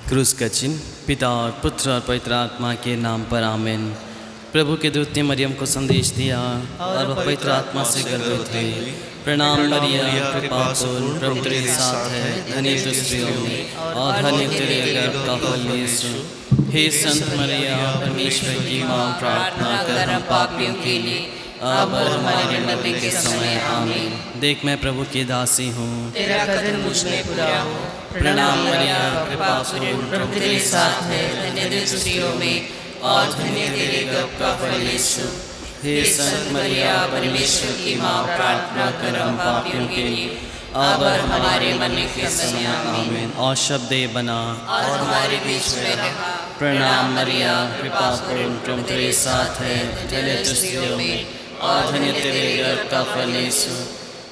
क्रूस का चिन्ह। पिता और पुत्र और पवित्र आत्मा के नाम पर आमीन। प्रभु के दूत ने मरियम को संदेश दिया और वह पवित्र आत्मा से गर्भित हुई। प्रणाम मरिया, कृपा पूर्ण, प्रभु तेरे साथ है, धन्य तू स्त्रियों में और धन्य तेरे गर्भ का फल यीशु। हे संत मरिया, परमेश्वर की माँ, प्रार्थना कर हम पापियों के लिए अब और हमारे मरने के समय आमीन। देख मैं प्रभु की दासी हूँ, तेरा कदर मुझ में पूरा हो। प्रणाम मरिया, कृपा पूर्ण, प्रभु तेरे साथ है, धन्य तू स्त्रियों में और धन्य तेरे गर्भ का फल यीशु। हे संत मरिया, परमेश्वर की माँ, प्रार्थना कर हम पापियों के लिए अब और हमारे मरने के समय आमीन। और शब्द बना और हमारे बीच में रहा। प्रणाम मरिया, कृपा पूर्ण, प्रभु तेरे साथ है, धन्य तू स्त्रियों में और धन्य तेरे गर्भ का फल यीशु।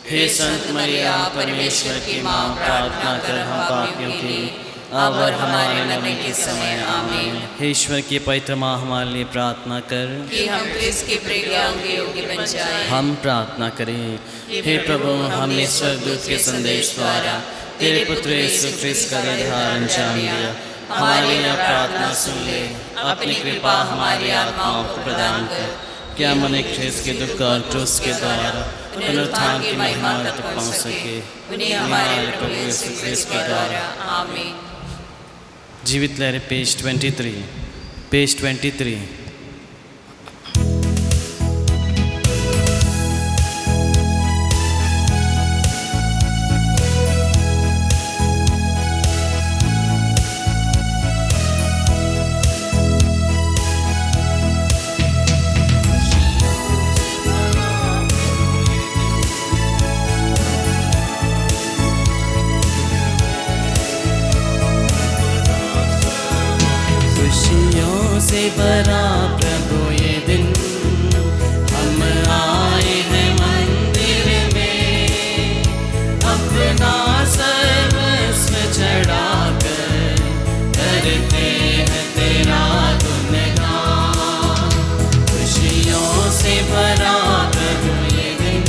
हे संत मरिया, परमेश्वर की माँ, प्रार्थना कर हम पापियों के लिए अब और हमारे मरने के समय आमीन। हे ईश्वर की पवित्र माँ, हमारे लिए प्रार्थना कर कि हम क्रिस्त के प्रज्ञान के योग्य बन जाएं। हम प्रार्थना करें। हे प्रभु, हमने स्वर्गदूत के संदेश द्वारा तेरे पुत्र यीशु ख्रिस्त का हृदय अंजाम दिया। हमारी यह प्रार्थना सुन ले, अपनी कृपा हमारी आत्माओं को प्रदान कर, क्या मन ख्रिस्त के दुख और क्रूस के द्वारा पुनरुत्थान की महिमा तक पहुँच सके। उन्हें हमारे प्रभु यीशु ख्रिस्त के द्वारा आमीन। जीवित लहरें पेज 23, पेज 23। से भरा प्रभु ये दिन, हम आए हैं मंदिर में, अपना सर्वस्व चढ़ाकर करते हैं तेरा गुणगान। खुशियों से भरा प्रभु ये दिन,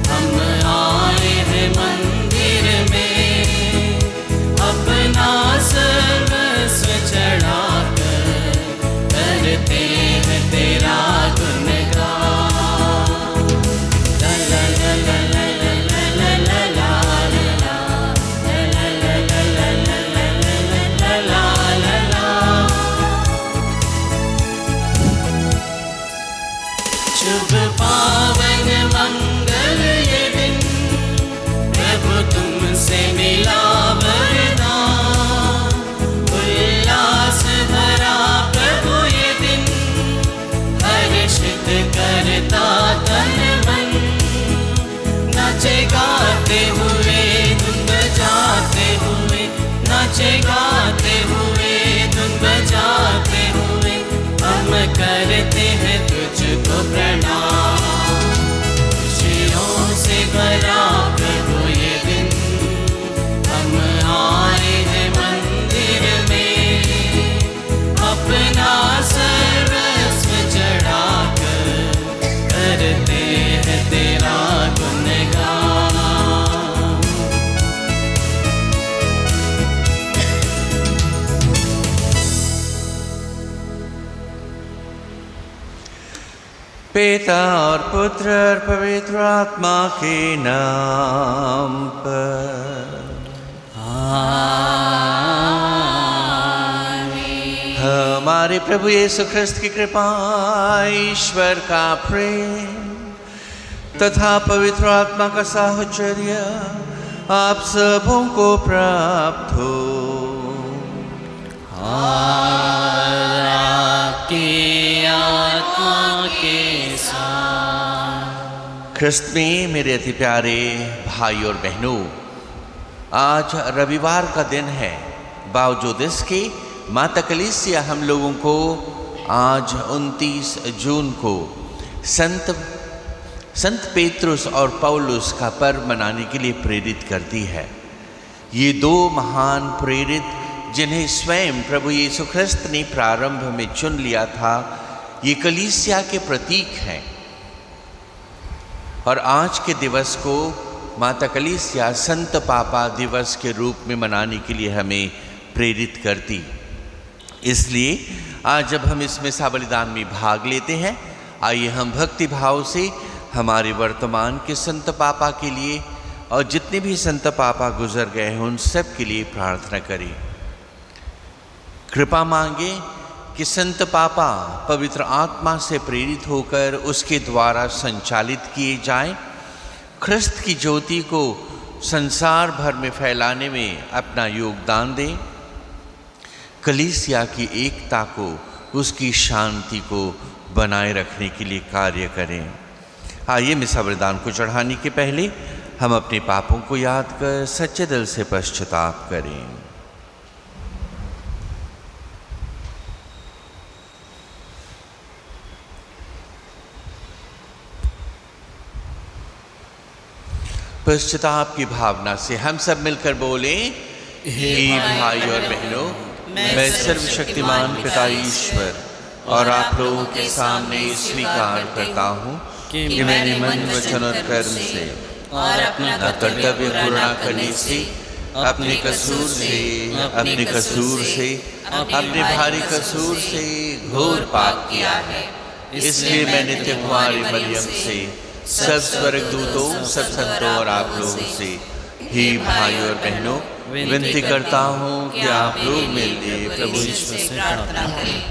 हम आए हैं मंदिर में, अपना सर्वस्व चढ़ाकर करते हैं तेरा गुणगान। ला ला ला ला ला ला ला ला ला ला ला। शुभ पावन मंगल ये दिन, प्रभु तुमसे मिला वरदान। उल्लास भरा प्रभु ये दिन, हर्षित करता तन मन। नाचे गाते हुए धुन बजाते हुए, नाचे गाते हुए धुन बजाते हुए, हम करते हैं तुझको प्रणाम। खुशियों से भरा प्रभु ये दिन, हम आए हैं मंदिर में, अपना सर्वस्व चढ़ाकर करते हैं तेरा गुणगान। पिता और पुत्र और पवित्र आत्मा के नाम पर हमारे प्रभु यीशु ख्रिस्त की कृपा, ईश्वर का प्रेम तथा पवित्र आत्मा का साहचर्य आप सबों को प्राप्त हो। आपकी आत्मा के साथ। ख्रिस्त में मेरे अति प्यारे भाई और बहनों, आज रविवार का दिन है। बावजूद इसके माता कलीसिया हम लोगों को आज 29 जून को संत पेत्रुस और पौलुस का पर्व मनाने के लिए प्रेरित करती है। ये दो महान प्रेरित जिन्हें स्वयं प्रभु यीशु ख्रिस्त ने प्रारंभ में चुन लिया था, ये कलीसिया के प्रतीक हैं। और आज के दिवस को माता कलीसिया संत पापा दिवस के रूप में मनाने के लिए हमें प्रेरित करती। इसलिए आज जब हम इस मिसा बलिदान में भाग लेते हैं, आइए हम भक्ति भाव से हमारे वर्तमान के संत पापा के लिए और जितने भी संत पापा गुजर गए हैं उन सब के लिए प्रार्थना करें। कृपा मांगे कि संत पापा पवित्र आत्मा से प्रेरित होकर उसके द्वारा संचालित किए जाएं, ख्रिस्त की ज्योति को संसार भर में फैलाने में अपना योगदान दें, कलीसिया की एकता को, उसकी शांति को बनाए रखने के लिए कार्य करें। आइए मिसा बलिदान को चढ़ाने के पहले हम अपने पापों को याद कर सच्चे दिल से पश्चाताप करें। पश्चाताप की भावना से हम सब मिलकर बोले, हे भाई और बहनों, मैं सर्वशक्तिमान पिता ईश्वर और आप लोगों के सामने स्वीकार करता हूँ कि मैंने मन, वचन और कर्म से और अपना कर्तव्य पूरा करने से अपने कसूर से अपने भारी कसूर से घोर पाप किया है। इसलिए मैंने तुम्हारी मरियम से, सब स्वर्गदूतों, सब संतों और आप लोगों से, हे भाई और बहनों, विनती करता हूँ कि आप लोग मेरे लिए प्रभु ईश्वर से प्रार्थना करें।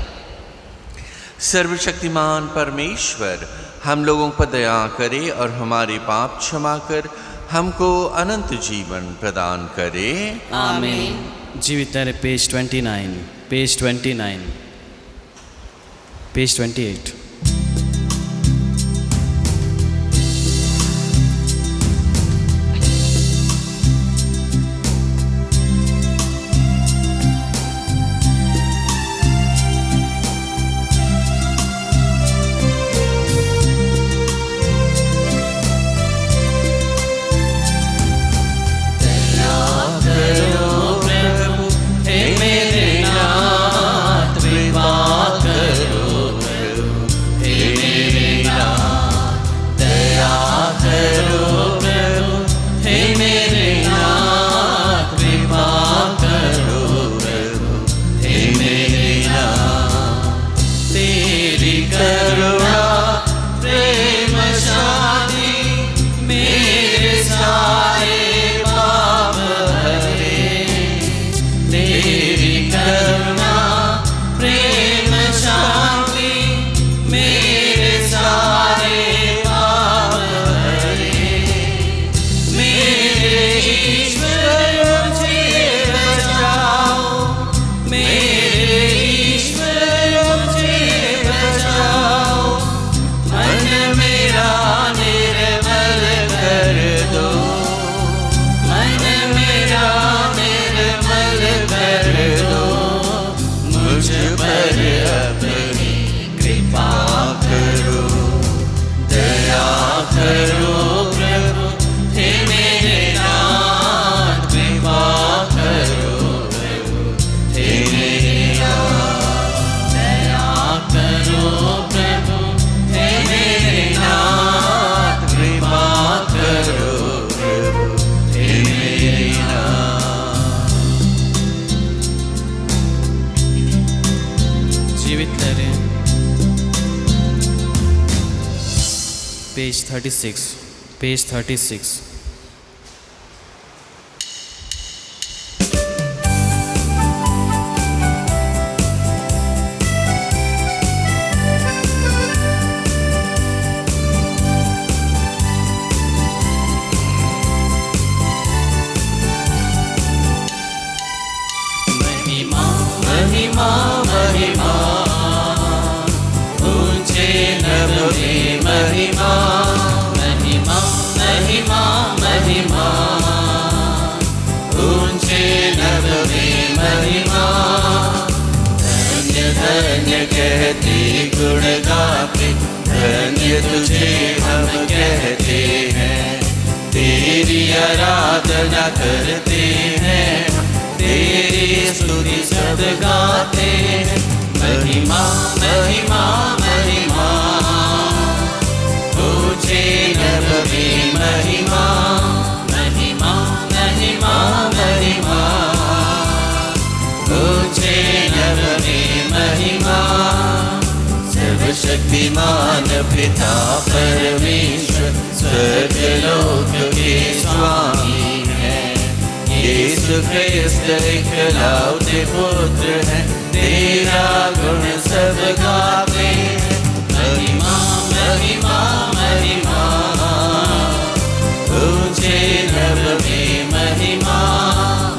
सर्वशक्तिमान परमेश्वर हम लोगों पर दया करे और हमारे पाप क्षमा कर हमको अनंत जीवन प्रदान करे। आमीन। जीवित रहे page 29, page 29, page 28। Page 36, page 36. गुण गाते धन्य तुझे हम कहते हैं, तेरी आराधना करते हैं, तेरी स्तुति सब गाते हैं। महिमा महिमा महिमा तुझे नभ में महिमा, महिमा महिमा महिमा बुद्धिमान पिता परमेश्वर स्वर्गलोक के स्वामी है। यीशु ख्रिस्त इकलौते पुत्र है, तेरा गुण सब गाते हैं। महिमा महिमा महिमा, ऊंचे नभ में महिमा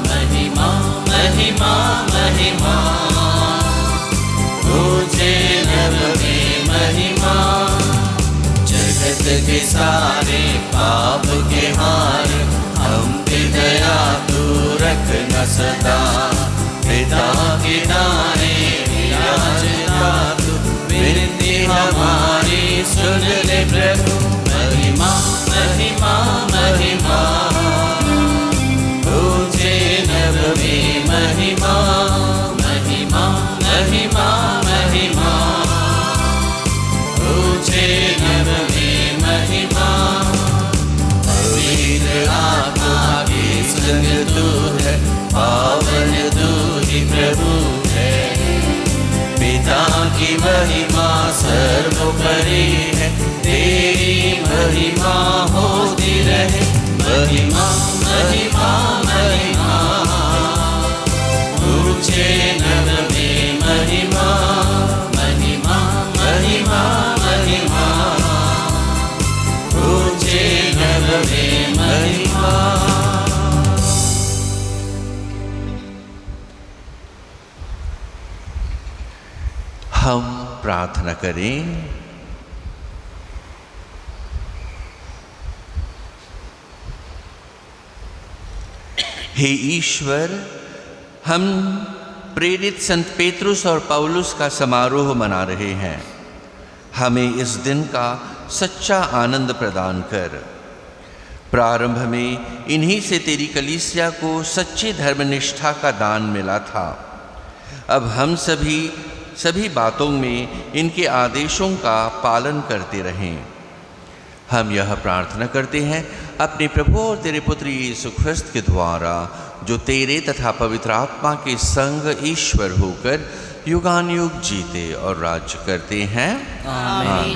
महिमा महिमा महिमा, ऊंचे नभ में महिमा। जगत के सारे पाप के हार, हम पे दया तू रखना सदा। पिता के दाएं विराजता तू, विनती हमारी सुन ले प्रभु। महिमा महिमा महिमा, ऊंचे नभ में महिमा महिमा महिमा महिमा, ऊंचे नभ में महिमा। पवित्र आत्मा के संग तू है, पावन तू ही प्रभु है। पिता की महिमा सर्वोपरि है, तेरी महिमा होती रहे। महिमा महिमा महिमा, ऊंचे नभ में महिमा महिमा महिमा महिमा, ऊंचे नभ में महिमा। हम प्रार्थना करें। हे ईश्वर, हम प्रेरित संत पेतरुस और पौलुस का समारोह मना रहे हैं। हमें इस दिन का सच्चा आनंद प्रदान कर। प्रारंभ में इन्हीं से तेरी कलीसिया को सच्ची धर्मनिष्ठा का दान मिला था। अब हम सभी बातों में इनके आदेशों का पालन करते रहें। हम यह प्रार्थना करते हैं अपने प्रभु और तेरे पुत्र यीशु ख्रिस्त के द्वारा, जो तेरे तथा पवित्र आत्मा के संग ईश्वर होकर युगानुयुग जीते और राज्य करते हैं। आमीन।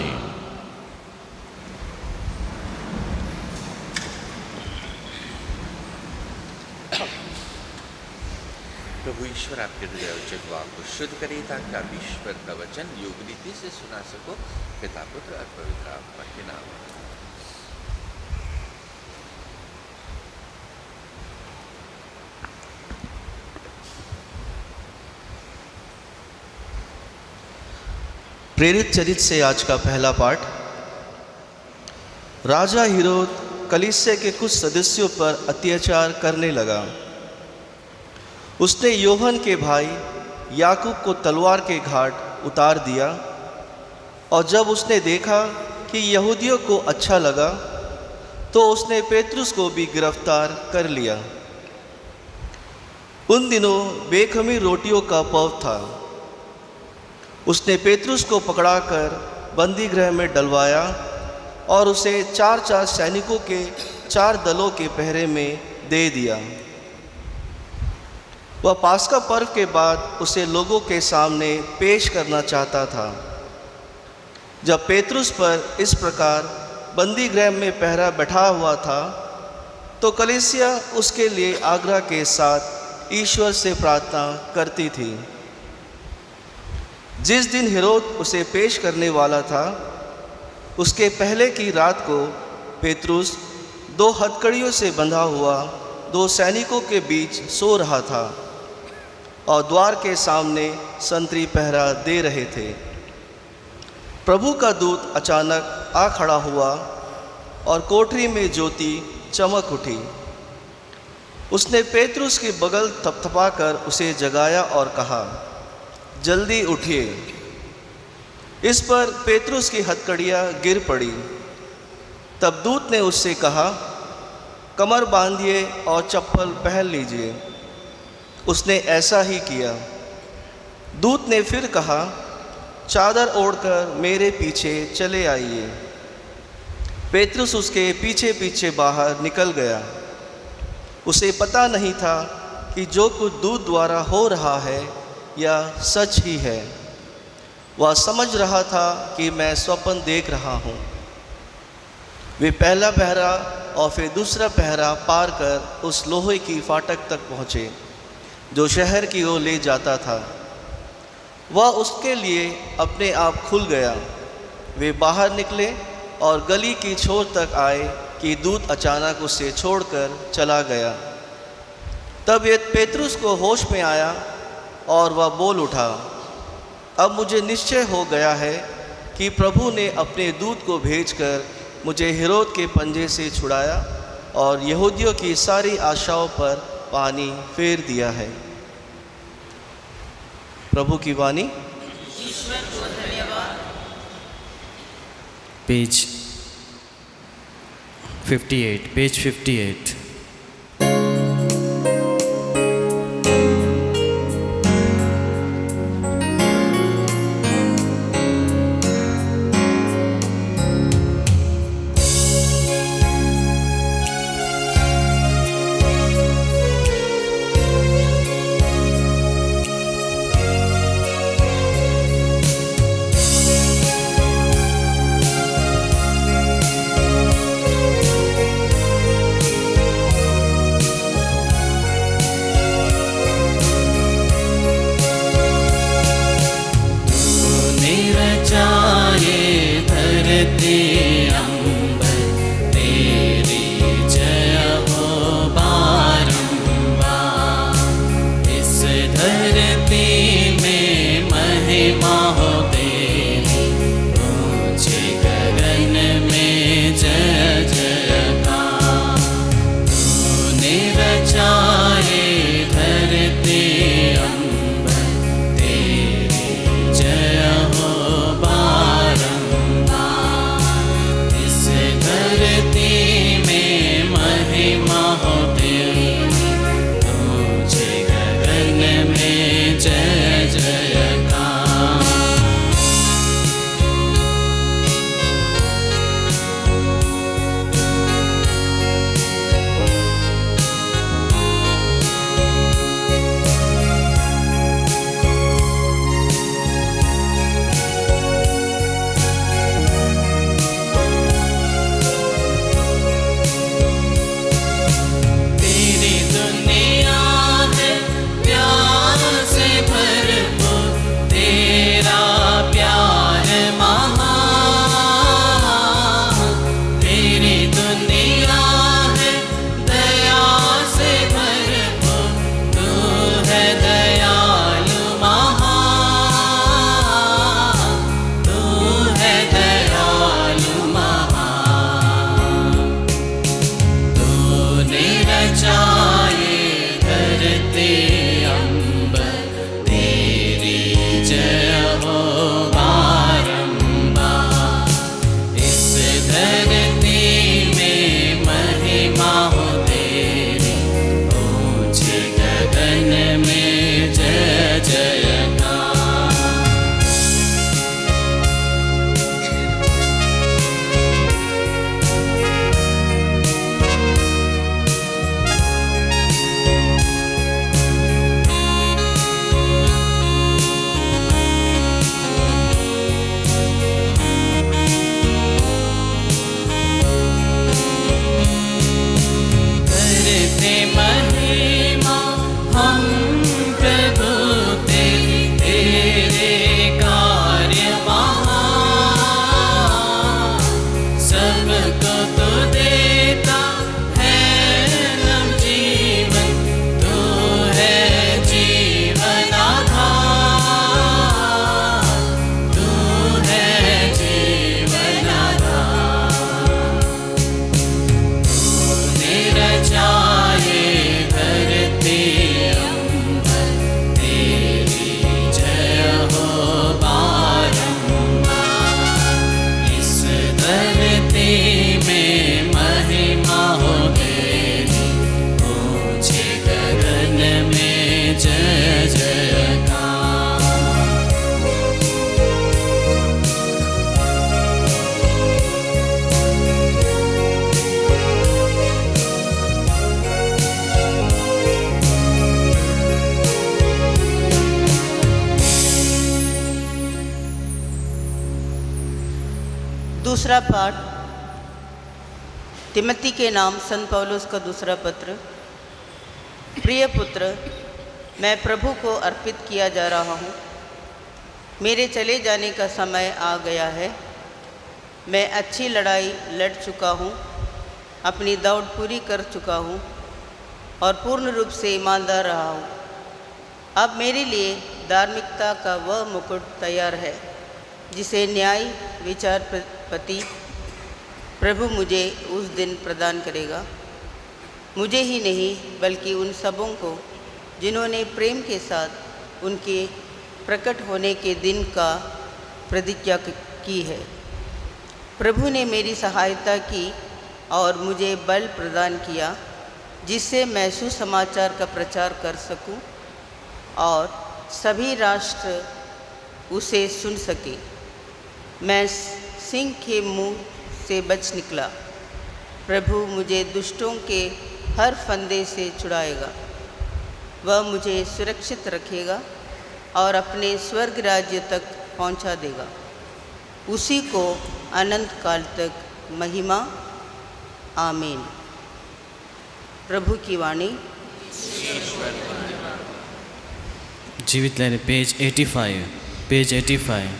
प्रभु ईश्वर आपके हृदय और जिह्वा को शुद्ध करे, ताकि आप ईश्वर का वचन योग रीति से सुना सको। पिता पुत्र और पवित्र आत्मा के नाम। प्रेरित चरित्र से आज का पहला पाठ। राजा हेरोद कलीसिया के कुछ सदस्यों पर अत्याचार करने लगा। उसने यूहन्ना के भाई याकूब को तलवार के घाट उतार दिया, और जब उसने देखा कि यहूदियों को अच्छा लगा, तो उसने पेतरुस को भी गिरफ्तार कर लिया। उन दिनों बेखमीर रोटियों का पर्व था। उसने पेतरुस को पकड़ाकर बंदी गृह में डलवाया और उसे 4-4 सैनिकों के 4 दलों के पहरे में दे दिया। वह पास्का पर्व के बाद उसे लोगों के सामने पेश करना चाहता था। जब पेतरुस पर इस प्रकार बंदी गृह में पहरा बैठा हुआ था, तो कलीसिया उसके लिए आग्रह के साथ ईश्वर से प्रार्थना करती थी। जिस दिन हेरोद उसे पेश करने वाला था, उसके पहले की रात को पेतरुस 2 हथकड़ियों से बंधा हुआ 2 सैनिकों के बीच सो रहा था और द्वार के सामने संतरी पहरा दे रहे थे। प्रभु का दूत अचानक आ खड़ा हुआ और कोठरी में ज्योति चमक उठी। उसने पेतरुस की बगल थपथपाकर उसे जगाया और कहा, जल्दी उठिए। इस पर पेतरुस की हथकड़ियाँ गिर पड़ी। तब दूत ने उससे कहा, कमर बांधिए और चप्पल पहन लीजिए। उसने ऐसा ही किया। दूत ने फिर कहा, चादर ओढ़कर मेरे पीछे चले आइए। पेतरुस उसके पीछे पीछे बाहर निकल गया। उसे पता नहीं था कि जो कुछ दूत द्वारा हो रहा है या सच ही है। वह समझ रहा था कि मैं स्वप्न देख रहा हूँ। वे पहला पहरा और फिर दूसरा पहरा पार कर उस लोहे की फाटक तक पहुँचे जो शहर की ओर ले जाता था। वह उसके लिए अपने आप खुल गया। वे बाहर निकले और गली की छोर तक आए कि दूत अचानक उसे छोड़कर चला गया। तब ये पेतरुस को होश में आया और वह बोल उठा, अब मुझे निश्चय हो गया है कि प्रभु ने अपने दूत को भेजकर मुझे हेरोद के पंजे से छुड़ाया और यहूदियों की सारी आशाओं पर पानी फेर दिया है। प्रभु की वाणी। पेज 58। दूसरा पाठ तिमोथी के नाम संत पौलुस का दूसरा पत्र। प्रिय पुत्र, मैं प्रभु को अर्पित किया जा रहा हूँ। मेरे चले जाने का समय आ गया है। मैं अच्छी लड़ाई लड़ चुका हूँ, अपनी दौड़ पूरी कर चुका हूँ और पूर्ण रूप से ईमानदार रहा हूँ। अब मेरे लिए धार्मिकता का वह मुकुट तैयार है जिसे न्याय विचारपति प्रभु मुझे उस दिन प्रदान करेगा। मुझे ही नहीं बल्कि उन सबों को जिन्होंने प्रेम के साथ उनके प्रकट होने के दिन का प्रतिज्ञा की है। प्रभु ने मेरी सहायता की और मुझे बल प्रदान किया जिससे मैं सुसमाचार का प्रचार कर सकूं और सभी राष्ट्र उसे सुन सके। मैं सिंह के मुंह से बच निकला। प्रभु मुझे दुष्टों के हर फंदे से छुड़ाएगा। वह मुझे सुरक्षित रखेगा और अपने स्वर्ग राज्य तक पहुंचा देगा। उसी को अनंत काल तक महिमा। आमीन। प्रभु की वाणी। जीवित लहरें पेज 85।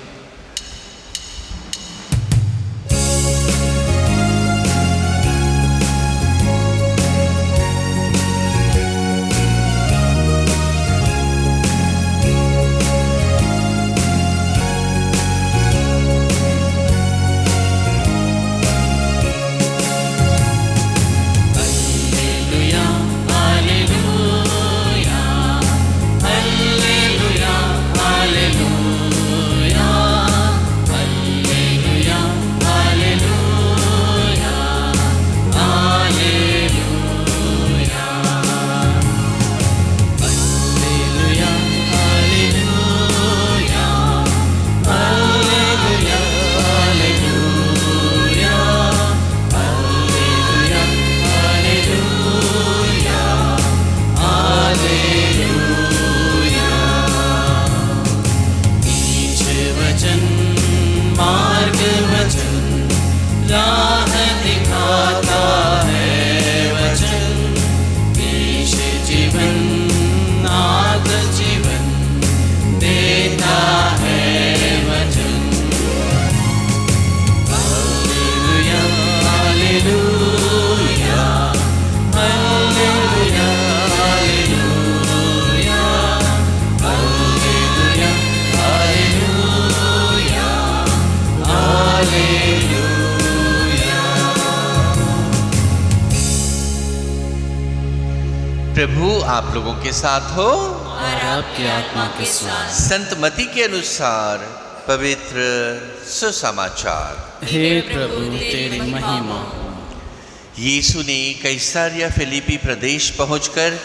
प्रभु आप लोगों के साथ हो और आपकी आत्मा के साथ। संत मती के अनुसार पवित्र सुसमाचार। हे प्रभु तेरी महिमा। यीशु ने कैसरिया फिलिप्पी प्रदेश पहुंचकर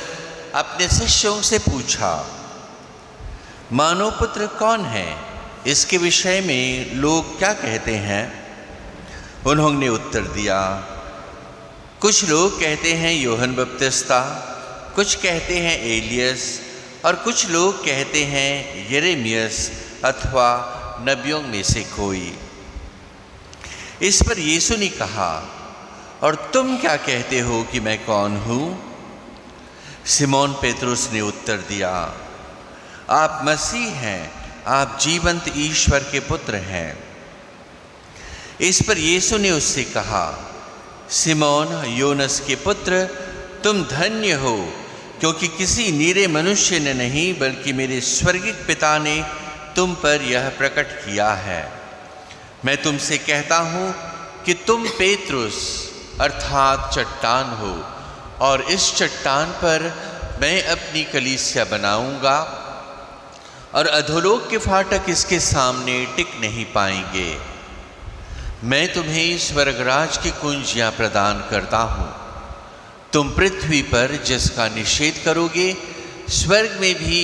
अपने शिष्यों से पूछा, मानव पुत्र कौन है? इसके विषय में लोग क्या कहते हैं? उन्होंने उत्तर दिया, कुछ लोग कहते हैं यूहन्ना बपतिस्ता, कुछ कहते हैं एलियस और कुछ लोग कहते हैं यिर्मयाह अथवा नबियों में से कोई। इस पर यीशु ने कहा, और तुम क्या कहते हो कि मैं कौन हूँ? सिमोन पेतरुस ने उत्तर दिया, आप मसीह हैं, आप जीवंत ईश्वर के पुत्र हैं। इस पर यीशु ने उससे कहा, सिमोन योनस के पुत्र, तुम धन्य हो, क्योंकि किसी नीरे मनुष्य ने नहीं बल्कि मेरे स्वर्गिक पिता ने तुम पर यह प्रकट किया है। मैं तुमसे कहता हूँ कि तुम पेतरुस अर्थात चट्टान हो, और इस चट्टान पर मैं अपनी कलीसिया बनाऊंगा और अधोलोक के फाटक इसके सामने टिक नहीं पाएंगे। मैं तुम्हें स्वर्गराज की कुंजियां प्रदान करता हूँ। तुम पृथ्वी पर जिसका निषेध करोगे, स्वर्ग में भी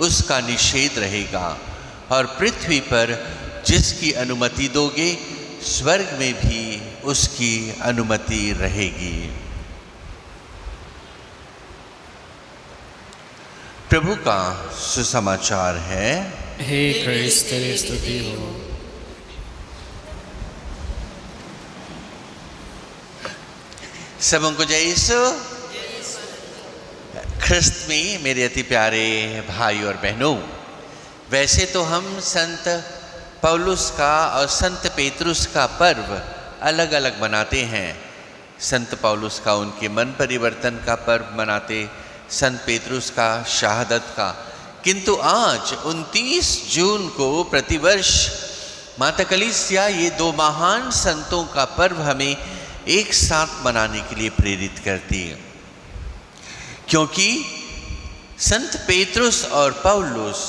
उसका निषेध रहेगा, और पृथ्वी पर जिसकी अनुमति दोगे, स्वर्ग में भी उसकी अनुमति रहेगी। प्रभु का सुसमाचार है। हे क्रिस्त तेरी स्तुति हो। सबों को जय यीशु। ख्रिस्त में मेरे अति प्यारे भाई और बहनों, वैसे तो हम संत पौलुस का और संत पेतरुस का पर्व अलग अलग मनाते हैं। संत पौलुस का उनके मन परिवर्तन का पर्व मनाते, संत पेतरुस का शहादत का। किंतु आज 29 जून को प्रतिवर्ष माता कलीसिया ये दो महान संतों का पर्व हमें एक साथ मनाने के लिए प्रेरित करती है, क्योंकि संत पेतरुस और पौलुस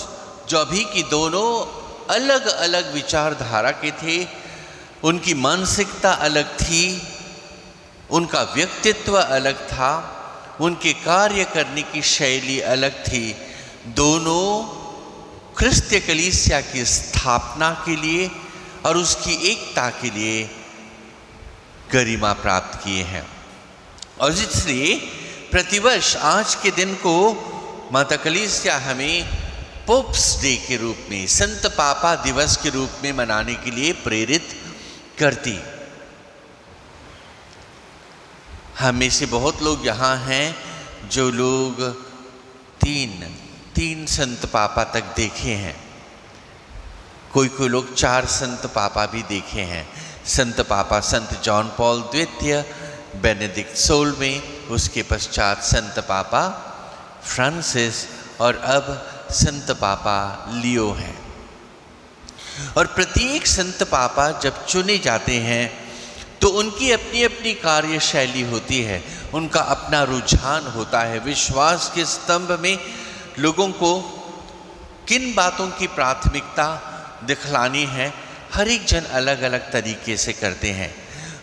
जो अभी की दोनों अलग अलग विचारधारा के थे, उनकी मानसिकता अलग थी, उनका व्यक्तित्व अलग था, उनके कार्य करने की शैली अलग थी। दोनों क्रिस्तीय कलीसिया की स्थापना के लिए और उसकी एकता के लिए गरिमा प्राप्त किए हैं। और इसलिए प्रतिवर्ष आज के दिन को माता कलीसिया हमें पोप्स डे के रूप में, संत पापा दिवस के रूप में मनाने के लिए प्रेरित करती। हम में से बहुत लोग यहाँ हैं जो लोग तीन संत पापा तक देखे हैं, कोई लोग 4 संत पापा भी देखे हैं। संत पापा संत जॉन पॉल द्वितीय, बेनेडिक्ट 16वें, उसके पश्चात संत पापा फ्रांसिस और अब संत पापा लियो हैं। और प्रत्येक संत पापा जब चुने जाते हैं तो उनकी अपनी अपनी कार्यशैली होती है, उनका अपना रुझान होता है। विश्वास के स्तंभ में लोगों को किन बातों की प्राथमिकता दिखलानी है, हर एक जन अलग अलग तरीके से करते हैं।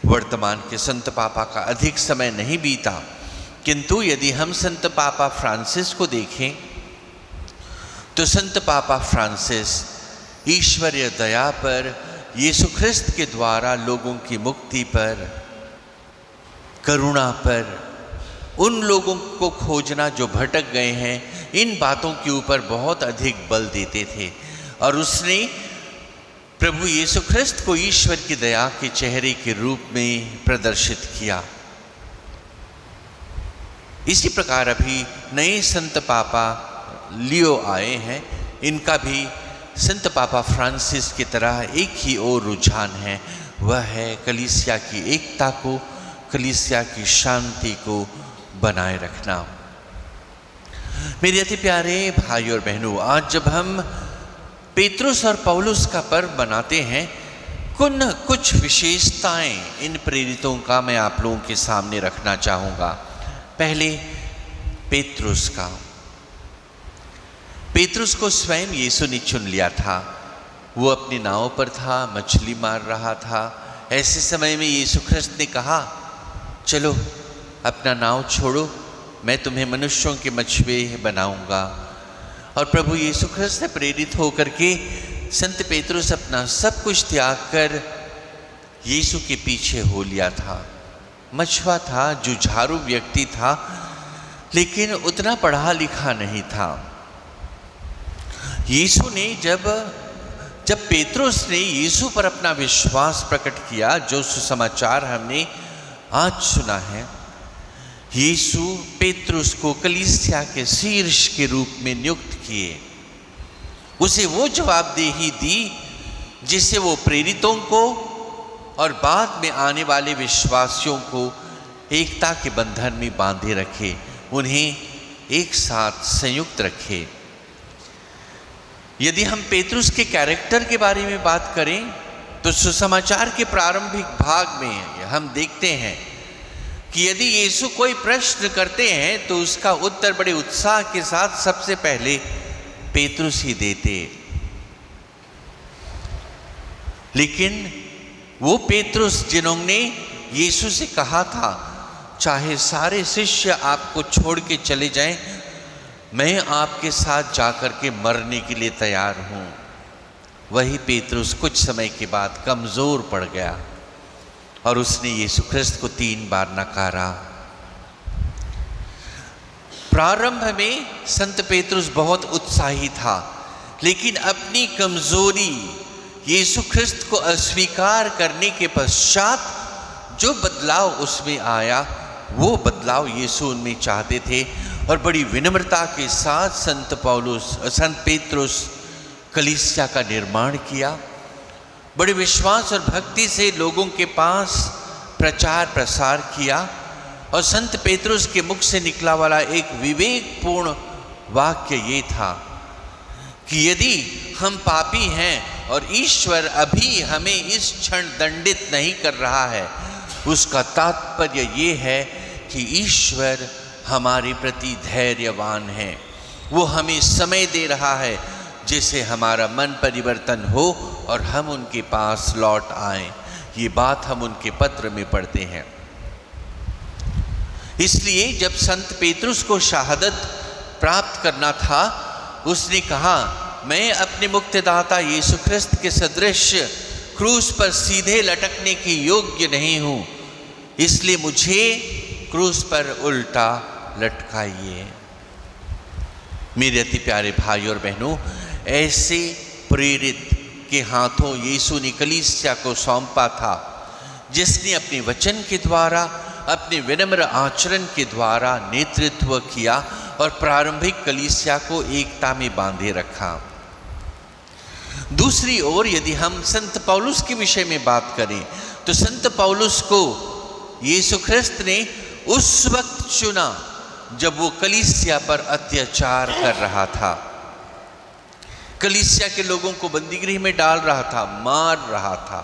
वर्तमान के संत पापा का अधिक समय नहीं बीता, किंतु यदि हम संत पापा फ्रांसिस को देखें तो संत पापा फ्रांसिस ईश्वरीय दया पर, यीशु ख्रिस्त के द्वारा लोगों की मुक्ति पर, करुणा पर, उन लोगों को खोजना जो भटक गए हैं, इन बातों के ऊपर बहुत अधिक बल देते थे। और उसने प्रभु यीशु ख्रिस्त को ईश्वर की दया के चेहरे के रूप में प्रदर्शित किया। इसी प्रकार अभी नए संत पापा लियो आए हैं, इनका भी संत पापा फ्रांसिस की तरह एक ही और रुझान है, वह है कलीसिया की एकता को, कलीसिया की शांति को बनाए रखना। मेरे अति प्यारे भाई और बहनों, आज जब हम पेतरुस और पौलुस का पर्व मनाते हैं, कुछ विशेषताएं इन प्रेरितों का मैं आप लोगों के सामने रखना चाहूँगा। पहले पेतरुस का। पेतरुस को स्वयं यीशु ने चुन लिया था। वो अपनी नाव पर था, मछली मार रहा था। ऐसे समय में यीशु ख्रिस्त ने कहा, चलो अपना नाव छोड़ो, मैं तुम्हें मनुष्यों के मछुए बनाऊंगा। और प्रभु यीशु ख्रिस्त से प्रेरित होकर के संत पेतरुस अपना सब कुछ त्याग कर यीशु के पीछे हो लिया था। मछुआ था, जुझारू व्यक्ति था, लेकिन उतना पढ़ा लिखा नहीं था। यीशु ने जब पेतरुस ने यीशु पर अपना विश्वास प्रकट किया, जो सुसमाचार हमने आज सुना है, यीशु पेतरुस को कलीसिया के शीर्ष के रूप में नियुक्त किए। उसे वो जवाबदेही दी जिससे वो प्रेरितों को और बाद में आने वाले विश्वासियों को एकता के बंधन में बांधे रखे, उन्हें एक साथ संयुक्त रखे। यदि हम पेतरुस के कैरेक्टर के बारे में बात करें तो सुसमाचार के प्रारंभिक भाग में हम देखते हैं कि यदि यीशु कोई प्रश्न करते हैं तो उसका उत्तर बड़े उत्साह के साथ सबसे पहले पेतरुस ही देते। लेकिन वो पेतरुस जिन्होंने यीशु से कहा था, चाहे सारे शिष्य आपको छोड़ के चले जाएं, मैं आपके साथ जाकर के मरने के लिए तैयार हूं, वही पेतरुस कुछ समय के बाद कमजोर पड़ गया और उसने यीशु ख्रिस्त को 3 बार नकारा। प्रारंभ में संत पेतरुस बहुत उत्साही था, लेकिन अपनी कमजोरी यीशु ख्रिस्त को अस्वीकार करने के पश्चात जो बदलाव उसमें आया वो बदलाव यीशु उनमें चाहते थे और बड़ी विनम्रता के साथ संत पेत्रुस कलीसिया का निर्माण किया। बड़े विश्वास और भक्ति से लोगों के पास प्रचार प्रसार किया और संत पेत्रुस के मुख से निकला वाला एक विवेकपूर्ण वाक्य ये था कि यदि हम पापी हैं और ईश्वर अभी हमें इस क्षण दंडित नहीं कर रहा है, उसका तात्पर्य ये है कि ईश्वर हमारे प्रति धैर्यवान है। वो हमें समय दे रहा है जिससे हमारा मन परिवर्तन हो और हम उनके पास लौट आएं। ये बात हम उनके पत्र में पढ़ते हैं। इसलिए जब संत पेत्रुस को शहादत प्राप्त करना था, उसने कहा, मैं अपने मुक्तिदाता यीशु ख्रिस्त के सदृश क्रूस पर सीधे लटकने की योग्य नहीं हूं, इसलिए मुझे क्रूस पर उल्टा लटकाइए। मेरे अति प्यारे भाई और बहनों, ऐसे प्रेरित के हाथों यीशु ने कलीसिया को सौंपा था, जिसने अपने वचन के द्वारा, अपने विनम्र आचरण के द्वारा नेतृत्व किया और प्रारंभिक कलीसिया को एकता में बांधे रखा। दूसरी ओर यदि हम संत पौलुस के विषय में बात करें तो संत पौलुस को यीशु ख्रिस्त ने उस वक्त चुना जब वो कलीसिया पर अत्याचार कर रहा था, कलीसिया के लोगों को बंदीगृह में डाल रहा था, मार रहा था।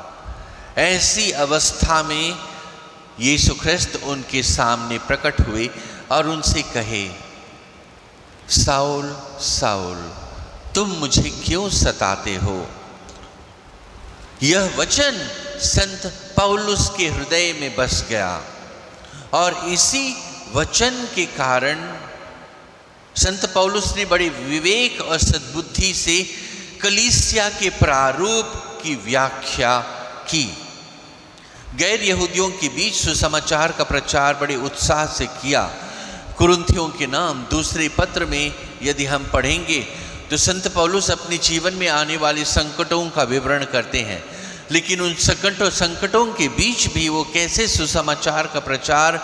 ऐसी अवस्था में यीशु ख्रिस्त उनके सामने प्रकट हुए और उनसे कहे, साउल साउल, तुम मुझे क्यों सताते हो? यह वचन संत पौलुस के हृदय में बस गया और इसी वचन के कारण संत पौलुस ने बड़े विवेक और सद्बुद्धि से कलीसिया के प्रारूप की व्याख्या की। गैर यहूदियों के बीच सुसमाचार का प्रचार बड़े उत्साह से किया। कुरिन्थियों के नाम दूसरे पत्र में यदि हम पढ़ेंगे तो संत पौलुस अपने जीवन में आने वाले संकटों का विवरण करते हैं, लेकिन उन संकटों के बीच भी वो कैसे सुसमाचार का प्रचार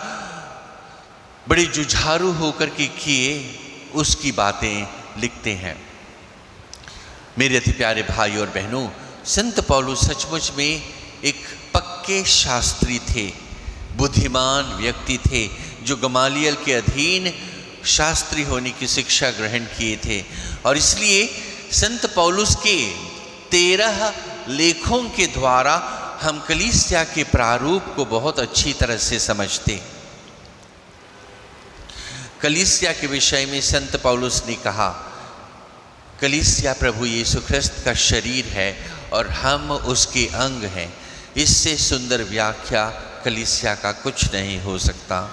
बड़े जुझारू होकर के किए, उसकी बातें लिखते हैं। मेरे अति प्यारे भाई और बहनों, संत पौलुस सचमुच में एक पक्के शास्त्री थे, बुद्धिमान व्यक्ति थे, जो गमालियल के अधीन शास्त्री होने की शिक्षा ग्रहण किए थे और इसलिए संत पौलुस के 13 लेखों के द्वारा हम कलीसिया के प्रारूप को बहुत अच्छी तरह से समझते। कलीसिया के विषय में संत पौलुस ने कहा, कलीसिया प्रभु यीशु ख्रिस्त का शरीर है और हम उसके अंग हैं। इससे सुंदर व्याख्या कलीसिया का कुछ नहीं हो सकता।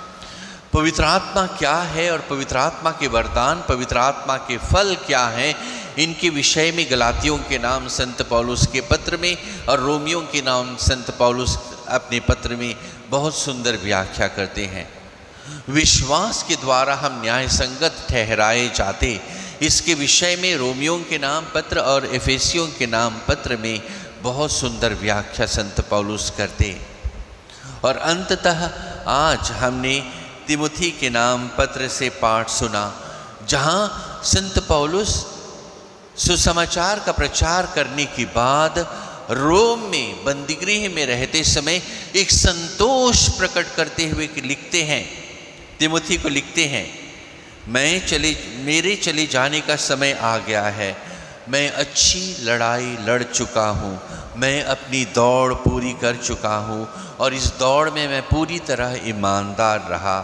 पवित्र आत्मा क्या है और पवित्र आत्मा के वरदान, पवित्र आत्मा के फल क्या हैं, इनके विषय में गलातियों के नाम संत पौलुस के पत्र में और रोमियों के नाम संत पौलुस अपने पत्र में बहुत सुंदर व्याख्या करते हैं। विश्वास के द्वारा हम न्याय संगत ठहराए जाते, इसके विषय में रोमियों के नाम पत्र और एफेसियों के नाम पत्र में बहुत सुंदर व्याख्या संत पौलुस करते। और अंततः आज हमने तिमुथी के नाम पत्र से पाठ सुना, जहाँ संत पौलुस सुसमाचार का प्रचार करने के बाद रोम में बंदीगृह में रहते समय एक संतोष प्रकट करते हुए लिखते हैं, तिमुथी को लिखते हैं, मेरे चले जाने का समय आ गया है, मैं अच्छी लड़ाई लड़ चुका हूँ, मैं अपनी दौड़ पूरी कर चुका हूँ और इस दौड़ में मैं पूरी तरह ईमानदार रहा।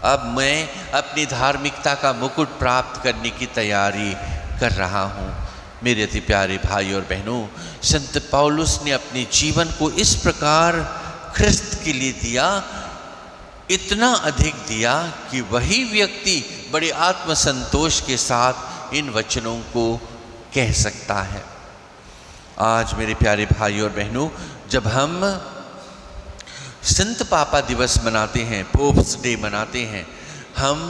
अब मैं अपनी धार्मिकता का मुकुट प्राप्त करने की तैयारी कर रहा हूँ। मेरे अति प्यारे भाई और बहनों, संत पौलुस ने अपने जीवन को इस प्रकार ख्रिस्त के लिए दिया, इतना अधिक दिया कि वही व्यक्ति बड़े आत्मसंतोष के साथ इन वचनों को कह सकता है। आज मेरे प्यारे भाई और बहनों, जब हम संत पापा दिवस मनाते हैं, पोप्स डे मनाते हैं, हम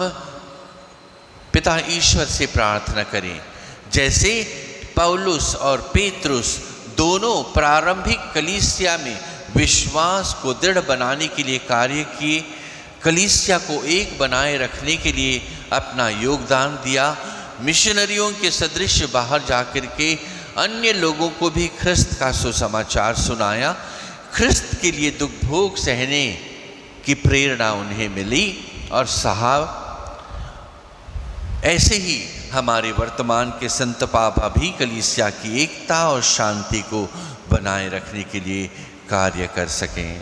पिता ईश्वर से प्रार्थना करें, जैसे पौलुस और पेत्रुस दोनों प्रारंभिक कलीसिया में विश्वास को दृढ़ बनाने के लिए कार्य किए, कलीसिया को एक बनाए रखने के लिए अपना योगदान दिया। मिशनरियों के सदृश बाहर जाकर के अन्य लोगों को भी ख्रिस्त का सुसमाचार सुनाया। ख्रिस्त के लिए दुख भोग सहने की प्रेरणा उन्हें मिली और साहब ऐसे ही हमारे वर्तमान के संत पापा भी कलीसिया की एकता और शांति को बनाए रखने के लिए कार्य कर सकें।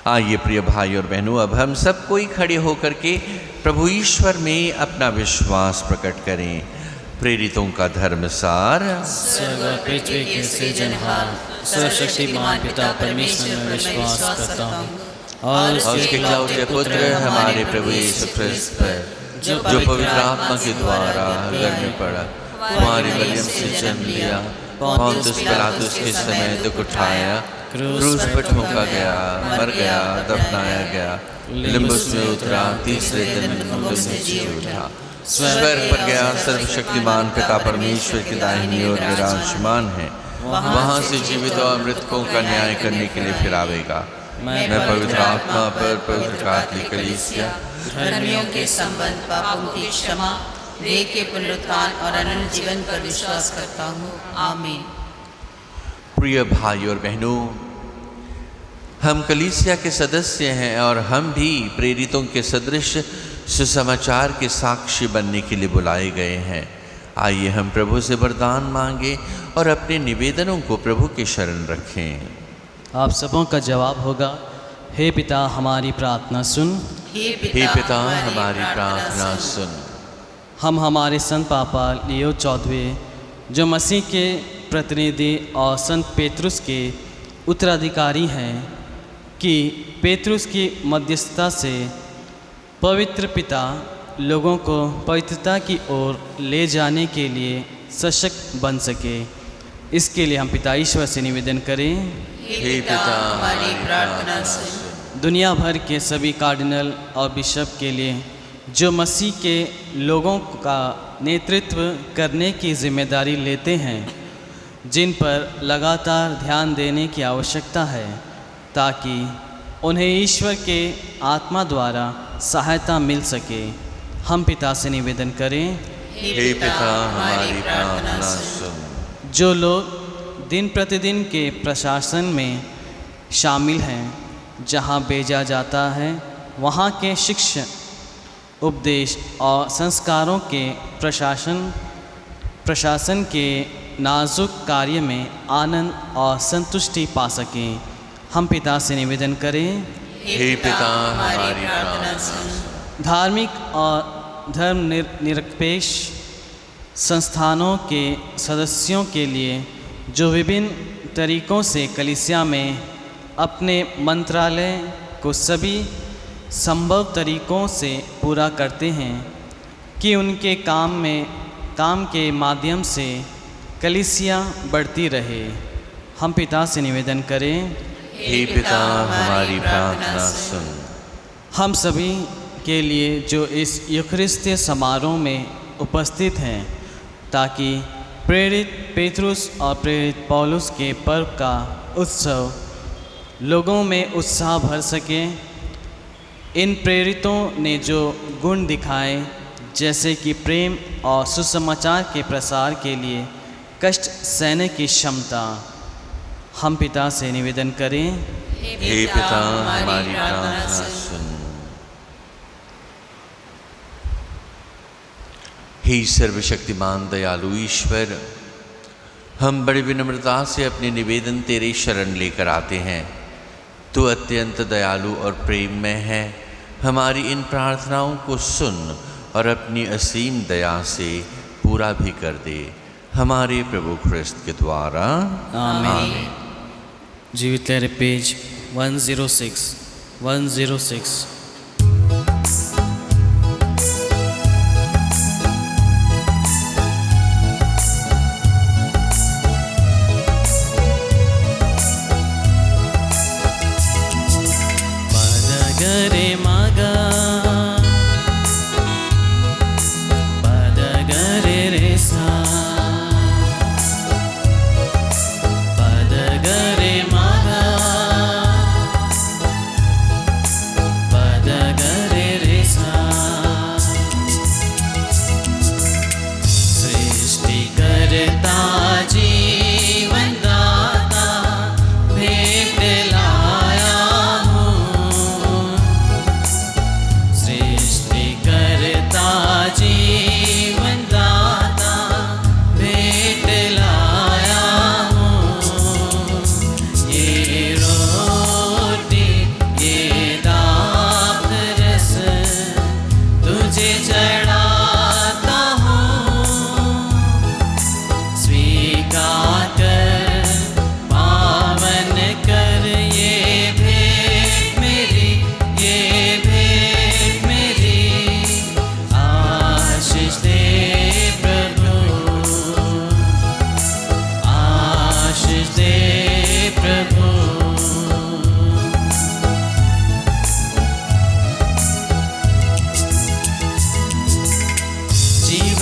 आइए प्रिय भाई और बहनों, अब हम सब कोई खड़े होकर के प्रभु ईश्वर में अपना विश्वास प्रकट करें। प्रेरितों का धर्मसार। स्वर्ग और पृथ्वी के सृजनहार सर्वशक्तिमान पिता परमेश्वर में विश्वास करता हूँ और उसके इकलौते पुत्र हमारे प्रभु यीशु ख्रिस्त पर जो पवित्र आत्मा के द्वारा गर्भ में पड़ा, कुंवारी मरियम से जन्म लिया, पोंतियुस पिलातुस के समय दुख उठाया, क्रूस पर ठोका गया, मर गया, दफनाया गया, लिम्बुस में उतरा, तीसरे दिन मुर्दों में जी उठा, स्वर्ग पर गया, सर्वशक्तिमान पिता परमेश्वर की दाहिनी ओर विराजमान है, वहाँ से जीवित और मृतकों का न्याय करने के लिए फिर आवेगा। मैं पवित्र आत्मा पर पवित्र कैथोलिक कलीसिया, धर्मियों के संबंध, पापों की क्षमा, देह के पुनरुत्थान और अनंत जीवन पर विश्वास करता हूँ। आमीन। प्रिय भाई और बहनों, हम कलीसिया के सदस्य हैं और हम भी प्रेरितों के सदृश सुसमाचार के साक्षी बनने के लिए बुलाए गए हैं। आइए हम प्रभु से वरदान मांगे और अपने निवेदनों को प्रभु के शरण रखें। आप सबों का जवाब होगा, हे पिता हमारी प्रार्थना सुन। हे पिता हमारी प्रार्थना सुन। हम हमारे संत पापा लियो 14वें, जो मसीह के प्रतिनिधि और संत पेतरुस के उत्तराधिकारी हैं, कि पेतरुस की मध्यस्थता से पवित्र पिता लोगों को पवित्रता की ओर ले जाने के लिए सशक्त बन सके। इसके लिए हम पिता ईश्वर से निवेदन करें। हे पिता हमारी प्रार्थना सुन। दुनिया भर के सभी कार्डिनल और बिशप के लिए जो मसीह के लोगों का नेतृत्व करने की जिम्मेदारी लेते हैं, जिन पर लगातार ध्यान देने की आवश्यकता है, ताकि उन्हें ईश्वर के आत्मा द्वारा सहायता मिल सके। हम पिता से निवेदन करें। हे पिता हमारी प्रार्थना सुन। जो लोग दिन प्रतिदिन के प्रशासन में शामिल हैं, जहां भेजा जाता है वहां के शिक्षा, उपदेश और संस्कारों के प्रशासन के नाजुक कार्य में आनंद और संतुष्टि पा सकें। हम पिता से निवेदन करें। हे पिता हमारी प्रार्थना सुन। धार्मिक और धर्म निरपेक्ष संस्थानों के सदस्यों के लिए जो विभिन्न तरीक़ों से कलीसिया में अपने मंत्रालय को सभी संभव तरीक़ों से पूरा करते हैं, कि उनके काम के माध्यम से कलीसिया बढ़ती रहे। हम पिता से निवेदन करें। हे पिता हमारी प्रार्थना सुन। हम सभी के लिए जो इस यूखरिस्तीय समारोह में उपस्थित हैं, ताकि प्रेरित पेतरुस और प्रेरित पौलुस के पर्व का उत्सव लोगों में उत्साह भर सके। इन प्रेरितों ने जो गुण दिखाए, जैसे कि प्रेम और सुसमाचार के प्रसार के लिए कष्ट सहने की क्षमता, हम पिता से निवेदन करें। हे पिता हमारी प्रार्थना सुन। हे सर्वशक्तिमान दयालु ईश्वर, हम बड़ी विनम्रता से अपने निवेदन तेरे शरण लेकर आते हैं। तू अत्यंत दयालु और प्रेममय है। हमारी इन प्रार्थनाओं को सुन और अपनी असीम दया से पूरा भी कर दे, हमारे प्रभु ख्रिस्त के द्वारा। आमीन। जीवित लहर पेज 106।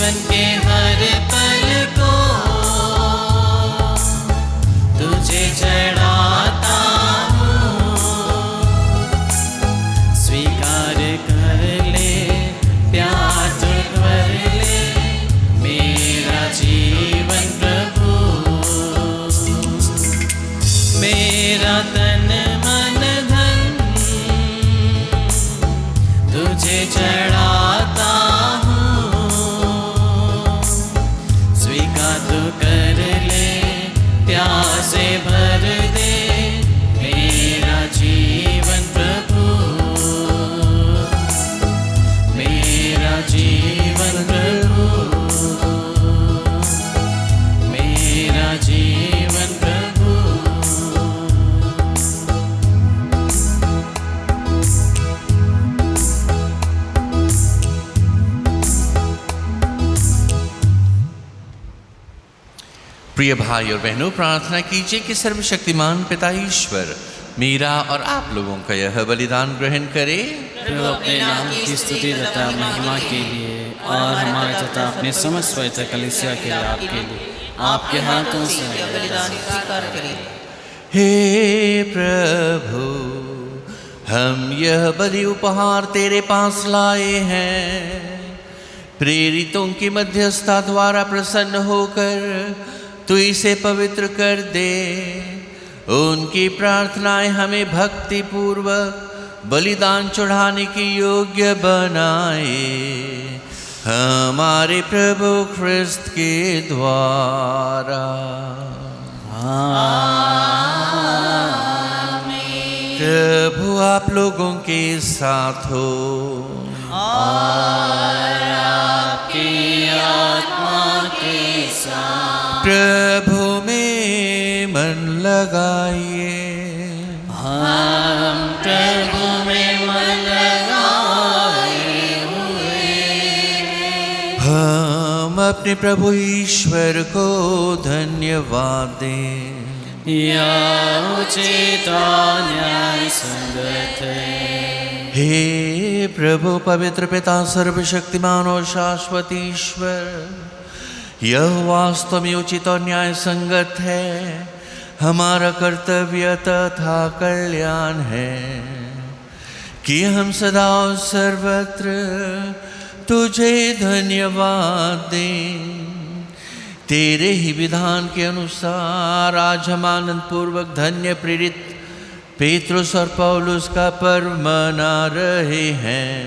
जीवन के हर पल को तुझे चढ़ाता हूँ। स्वीकार कर ले, प्यार तो कर ले मेरा जीवन प्रभु। मेरा तन मन धन तुझे चढ़ाता हूँ। स्वीकार तो कर ले, प्यासे भर दे मेरा जीवन प्रभु। मेरा जीवन प्रभु, मेरा जीवन प्रभु। प्रिय भाई और बहनों, प्रार्थना कीजिए कि सर्वशक्तिमान पिता ईश्वर मेरा और आप लोगों का यह बलिदान ग्रहण करे। प्रभु अपने नाम की स्तुति तथा महिमा के लिए और हमारे तथा अपने समस्त पवित्र कलीसिया के लाभ के लिए आपके हाथों से यह बलिदान स्वीकार करें। हे प्रभु, हम यह बलि उपहार तेरे पास लाए हैं। प्रेरितों की मध्यस्थता द्वारा प्रसन्न होकर तू इसे पवित्र कर दे। उनकी प्रार्थनाएं हमें भक्ति पूर्वक बलिदान चढ़ाने की योग्य बनाए। हमारे प्रभु ख्रिस्त के द्वारा। प्रभु आप लोगों के साथ हो। आपकी आत्मा के साथ। प्रभु में मन लगाइए। हम प्रभु में मन लगाए हुए। हम अपने प्रभु ईश्वर को धन्यवाद दें। यह उचित और न्याय संगत है। हे प्रभु पवित्र पिता सर्वशक्तिमान और शाश्वत ईश्वर, यह वास्तव में उचित और न्याय संगत है। हमारा कर्तव्य तथा कल्याण है कि हम सदा और सर्वत्र तुझे धन्यवाद दें। तेरे ही विधान के अनुसार आज हम आनंद पूर्वक धन्य प्रेरित पेत्रुस और पौलुस का पर्व मना रहे हैं।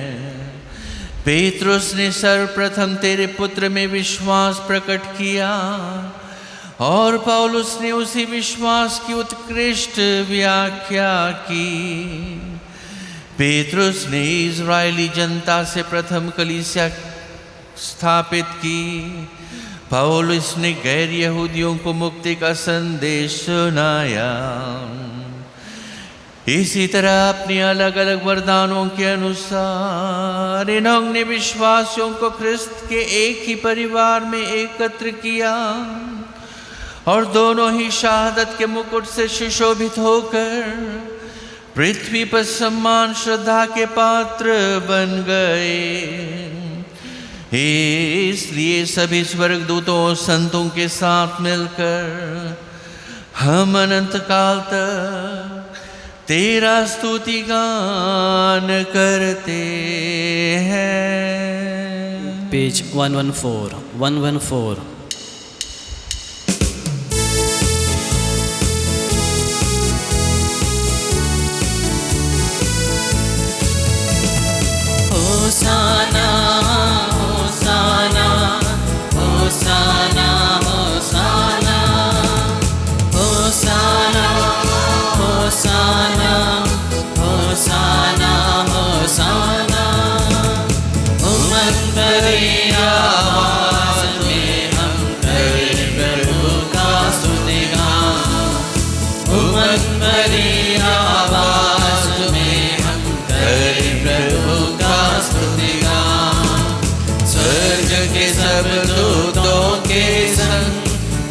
पेत्रुस ने सर्वप्रथम तेरे पुत्र में विश्वास प्रकट किया और पौलुस ने उसी विश्वास की उत्कृष्ट व्याख्या की। पेत्रुस ने इज़राइली जनता से प्रथम कलीसिया स्थापित की। पौलुस ने गैर यहूदियों को मुक्ति का संदेश सुनाया। इसी तरह अपनी अलग अलग वरदानों के अनुसार इन्होंने विश्वासियों को ख्रिस्त के एक ही परिवार में एकत्र किया और दोनों ही शहादत के मुकुट से सुशोभित होकर पृथ्वी पर सम्मान श्रद्धा के पात्र बन गए। इसलिए सभी स्वर्गदूतों और संतों के साथ मिलकर हम अनंत काल तक तेरा स्तुति गान करते हैं। पेज 114। होसाना होसाना होसाना होसाना होसाना होसाना होसाना होसाना। उमंग भरी आवाज में हम करें प्रभु का स्तुतिगान। उमंग भरी आवाज में हम करें प्रभु का स्तुतिगान। स्वर्ग के सब दूतों के संग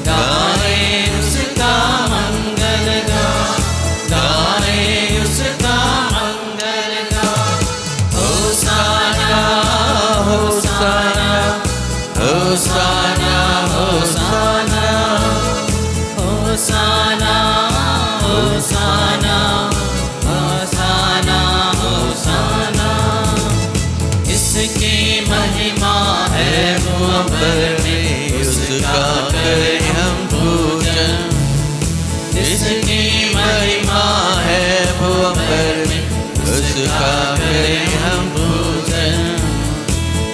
गाएं उसका मंगल गान, गाएं उसका मंगल गान। होसाना होसाना भूअंबर में उसका करें हम पूजन, जिसकी महिमा है भूअंबर में उसका करें हम पूजन।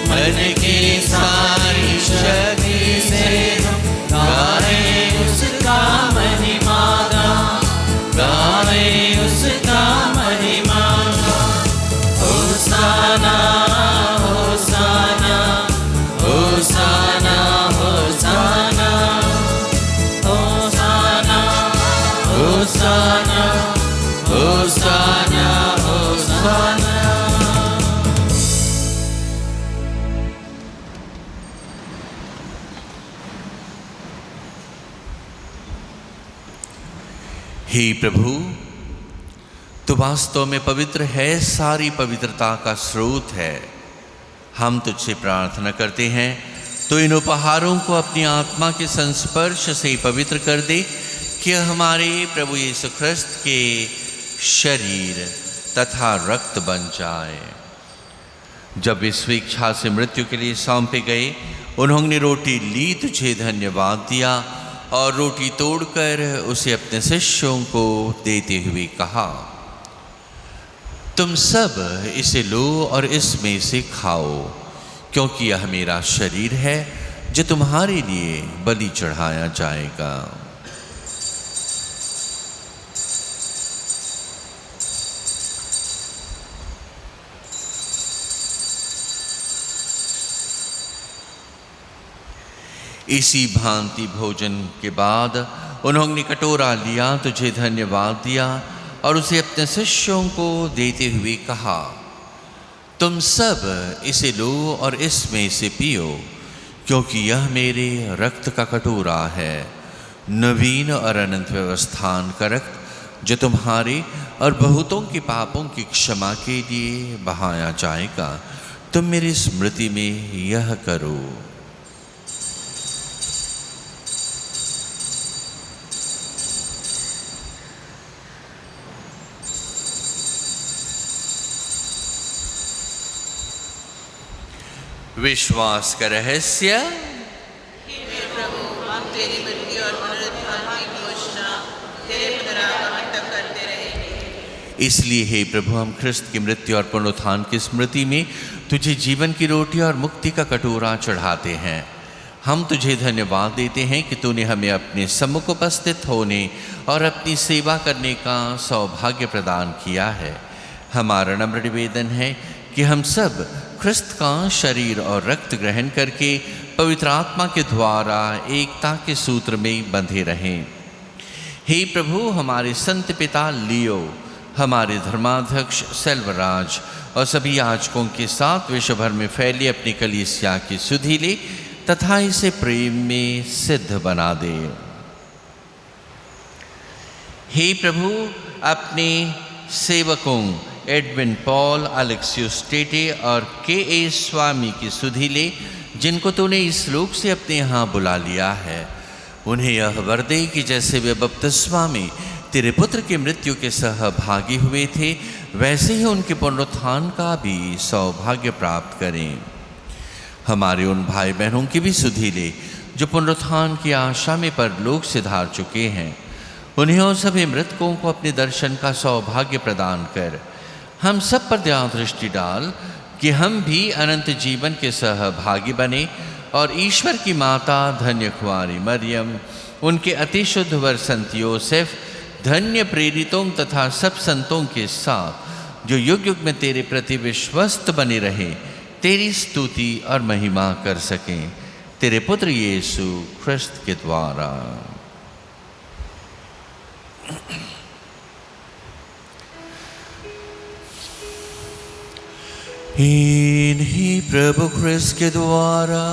मन की सारी शक्ति से हम गाएं उसका महिमा गान, गाएं उसका महिमा गान। होसाना होसाना होसाना होसाना होसाना होसाना होसाना होसाना। हे प्रभु, तू वास्तव में पवित्र है, सारी पवित्रता का स्रोत है। हम तुझसे प्रार्थना करते हैं तो इन उपहारों को अपनी आत्मा के संस्पर्श से पवित्र कर दे कि हमारे प्रभु यीशु ख्रिस्त के शरीर तथा रक्त बन जाए। जब वे स्वेच्छा से मृत्यु के लिए सौंपे गए, उन्होंने रोटी ली, तुझे धन्यवाद दिया और रोटी तोड़कर उसे अपने शिष्यों को देते हुए कहा, तुम सब इसे लो और इसमें से खाओ, क्योंकि यह मेरा शरीर है जो तुम्हारे लिए बलि चढ़ाया जाएगा। इसी भांति भोजन के बाद उन्होंने कटोरा लिया, तुझे धन्यवाद दिया और उसे अपने शिष्यों को देते हुए कहा, तुम सब इसे लो और इसमें से पियो, क्योंकि यह मेरे रक्त का कटोरा है, नवीन और अनंत व्यवस्थान का रक्त, जो तुम्हारे और बहुतों के पापों की क्षमा के लिए बहाया जाएगा। तुम मेरी स्मृति में यह करो। विश्वास का रहस्य। प्रभु, हम तेरी मृत्यु और पुनरुत्थान की घोषणा तेरे पुनरागमन तक करते रहेंगे। इसलिए हे प्रभु, हम ख्रिस्त की मृत्यु और पुनरुत्थान की स्मृति में तुझे जीवन की रोटी और मुक्ति का कटोरा चढ़ाते हैं। हम तुझे धन्यवाद देते हैं कि तूने हमें अपने सम्मुख उपस्थित होने और अपनी सेवा करने का सौभाग्य प्रदान किया है। हमारा नम्र निवेदन है कि हम सब ख्रिस्त का शरीर और रक्त ग्रहण करके पवित्र आत्मा के द्वारा एकता के सूत्र में बंधे रहें। हे प्रभु, हमारे संत पिता लियो, हमारे धर्माध्यक्ष सेल्वराज और सभी याजकों के साथ विश्व भर में फैली अपनी कलीसिया की सुधि ले तथा इसे प्रेम में सिद्ध बना दे। हे प्रभु, अपने सेवकों एडविन पॉल, अलेक्सियस टेटे और के स्वामी की सुधि ले, जिनको तूने इस लोक से अपने यहाँ बुला लिया है। उन्हें यह वर दे कि जैसे वे बपतिस्मा में तेरे पुत्र की मृत्यु के सहभागी हुए थे, वैसे ही उनके पुनरुत्थान का भी सौभाग्य प्राप्त करें। हमारे उन भाई बहनों की भी सुधि ले जो पुनरुत्थान की आशा में परलोक से धार चुके हैं। उन्हें और सभी मृतकों को अपने दर्शन का सौभाग्य प्रदान कर हम सब पर दया दृष्टि डाल कि हम भी अनंत जीवन के सहभागी बने और ईश्वर की माता धन्य कुंवारी मरियम, उनके अति शुद्ध वर संत योसेफ, धन्य प्रेरितों तथा सब संतों के साथ जो युग युग में तेरे प्रति विश्वस्त बने रहे, तेरी स्तुति और महिमा कर सकें, तेरे पुत्र यीशु ख्रिस्त के द्वारा। इन्हीं प्रभु ख्रिस्त के द्वारा,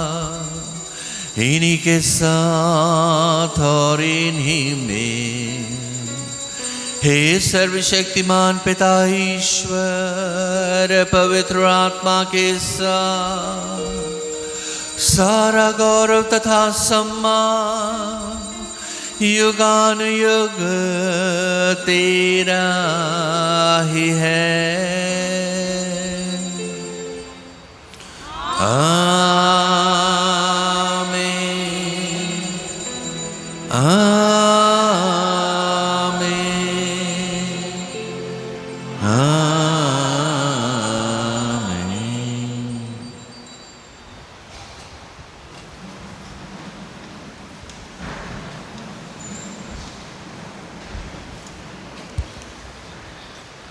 इन्हीं के साथ और इन्हीं में, हे सर्वशक्तिमान पिता ईश्वर, पवित्र आत्मा के साथ सारा गौरव तथा सम्मान युगान युग तेरा ही है। आमीन।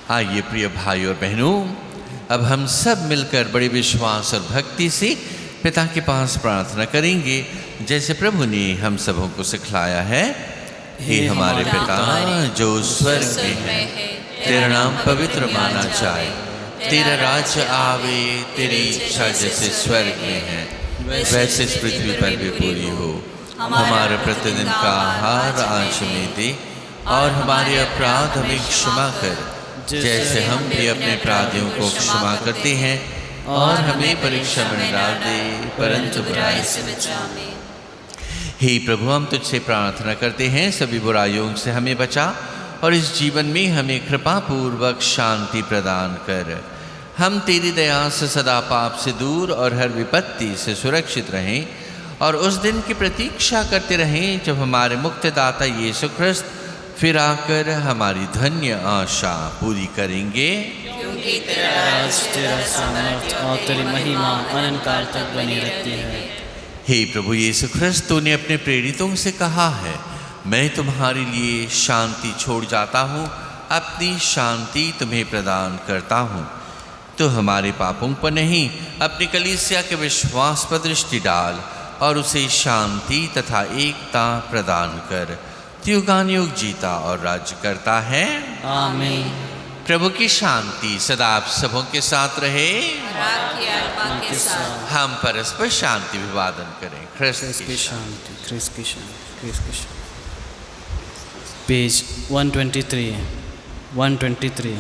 आइए प्रिय भाई और बहनों, अब हम सब मिलकर बड़े विश्वास और भक्ति से पिता के पास प्रार्थना करेंगे, जैसे प्रभु ने हम सबों को सिखलाया है। हे हमारे पिता जो स्वर्ग में है, तेरा नाम पवित्र माना जाए, तेरा राज्य आवे, तेरी इच्छा जैसे स्वर्ग में है वैसे इस पृथ्वी पर भी पूरी हो। हमारा प्रतिदिन का आहार आज हमें दे, और हमारे अपराध हमें क्षमा कर, जैसे हम भी अपने अपराधियों को क्षमा करते हैं, और हमें परीक्षा में न डाल दे, परंतु बुराई से बचा। हे प्रभु, हम तुझसे प्रार्थना करते हैं, सभी बुराइयों से हमें बचा, और इस जीवन में हमें कृपा पूर्वक शांति प्रदान कर। हम तेरी दया से सदा पाप से दूर और हर विपत्ति से सुरक्षित रहें, और उस दिन की प्रतीक्षा करते रहें जब हमारे मुक्तिदाता यीशु ख्रिस्त फिर आकर हमारी धन्य आशा पूरी करेंगे। क्योंकि तेरा राज, तेरा सामर्थ और तेरी महिमा अनंत काल तक बनी रहती है। हे प्रभु यीशु ख्रिस्त, तूने अपने प्रेरितों से कहा है, मैं तुम्हारे लिए शांति छोड़ जाता हूँ, अपनी शांति तुम्हें प्रदान करता हूँ। तो हमारे पापों पर नहीं, अपनी कलीसिया के विश्वास पर दृष्टि डाल, और उसे शांति तथा एकता प्रदान कर। तू युगानुयुग जीता और राज्य करता है। आमीन। प्रभु की शांति सदा आप सबों के साथ रहे। आपकी आत्मा के साथ। हम परस्पर शांति विवादन करें। ख्रिस्त की शांति, ख्रिस्त की शांति, ख्रिस्त की शांति। पेज 123, 123।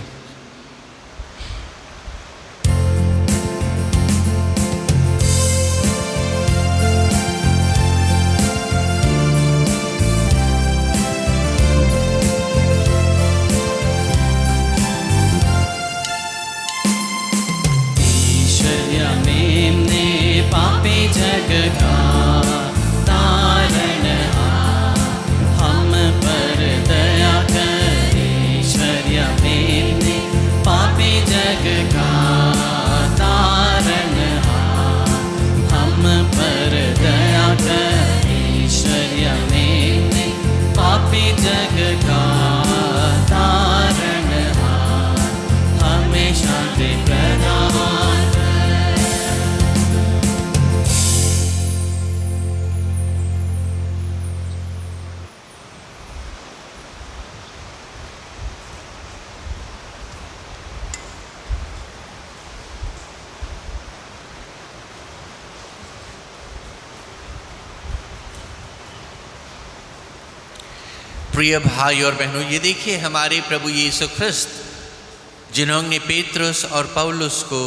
प्रिय भाई और बहनों, ये देखिए हमारे प्रभु यीशु ख्रिस्त, जिन्होंने पेतरुस और पौलुस को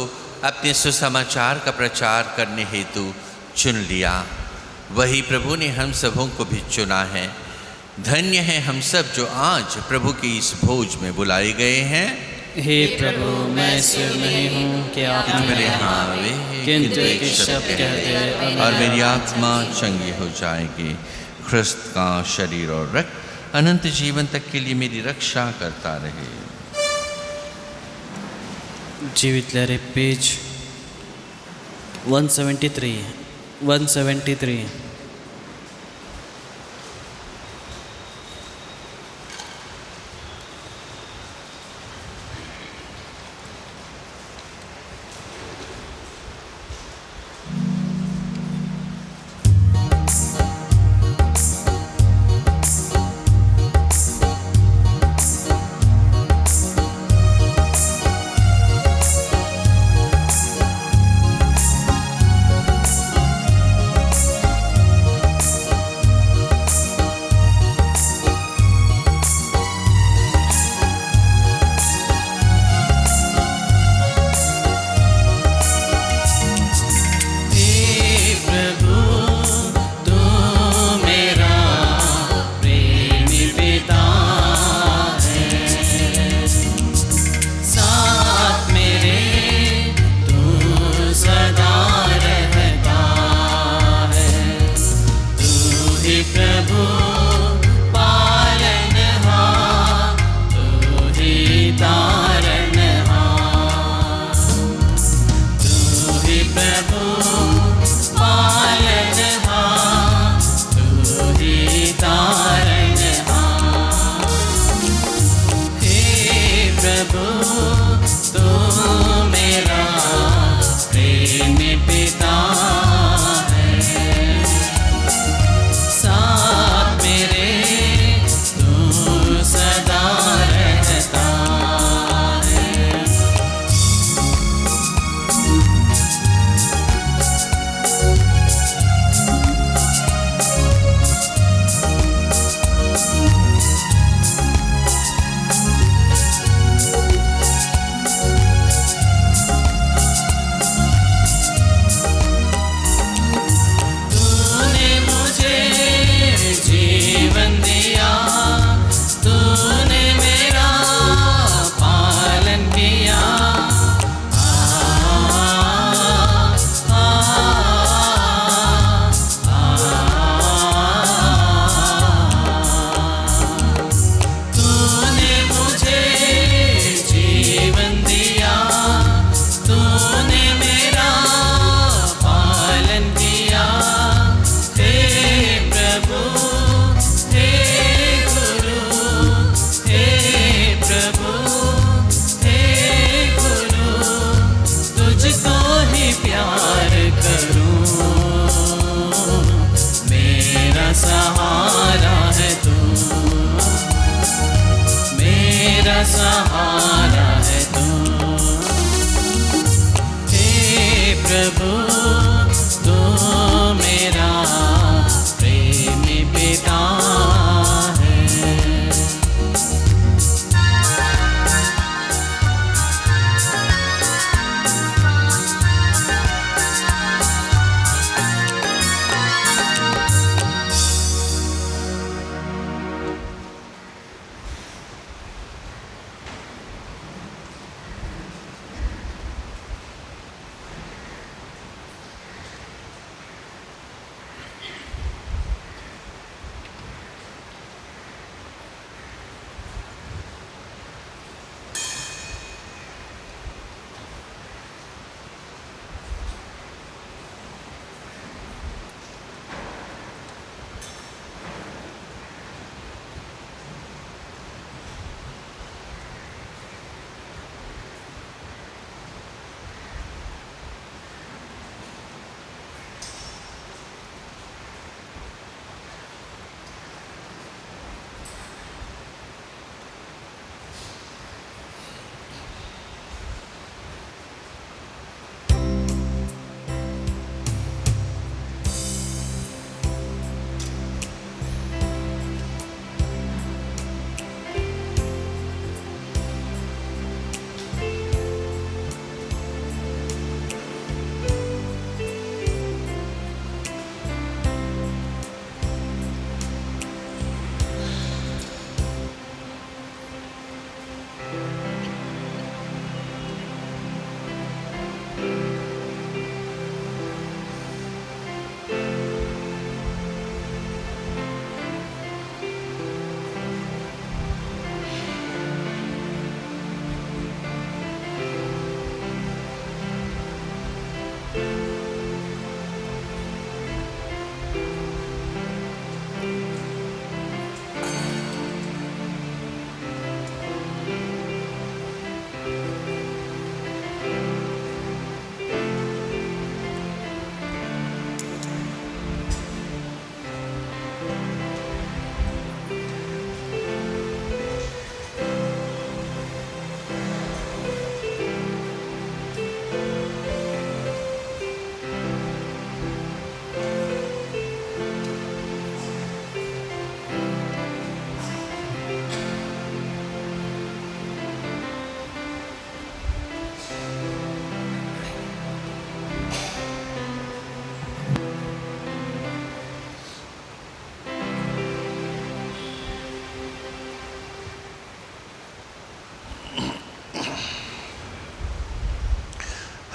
अपने सुसमाचार का प्रचार करने हेतु चुन लिया, वही प्रभु ने हम सबों को भी चुना है। धन्य है हम सब जो आज प्रभु की इस भोज में बुलाए गए हैं। हे प्रभु, मैं सिर नहीं हूँ कि आप मेरे हावे, किंतु एक शब्द कह दे और मेरी आत्मा चंगी हो जाएगी। ख्रिस्त का शरीर और रक्त अनंत जीवन तक के लिए मेरी रक्षा करता रहे। जीवित लहरें, पेज 173, 173। सहारा है तू। हे प्रभु तू मेरा प्रेमी पिता है।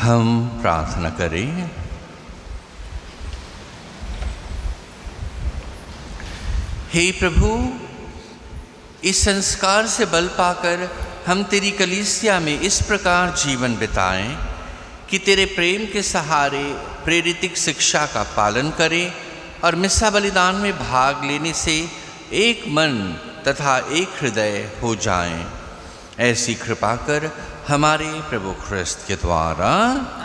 हम प्रार्थना करें। हे प्रभु, इस संस्कार से बल पाकर हम तेरी कलीसिया में इस प्रकार जीवन बिताएं कि तेरे प्रेम के सहारे प्रेरितिक शिक्षा का पालन करें और मिस्सा बलिदान में भाग लेने से एक मन तथा एक हृदय हो जाएं। ऐसी कृपा कर हमारे प्रभु ख्रिस्त के द्वारा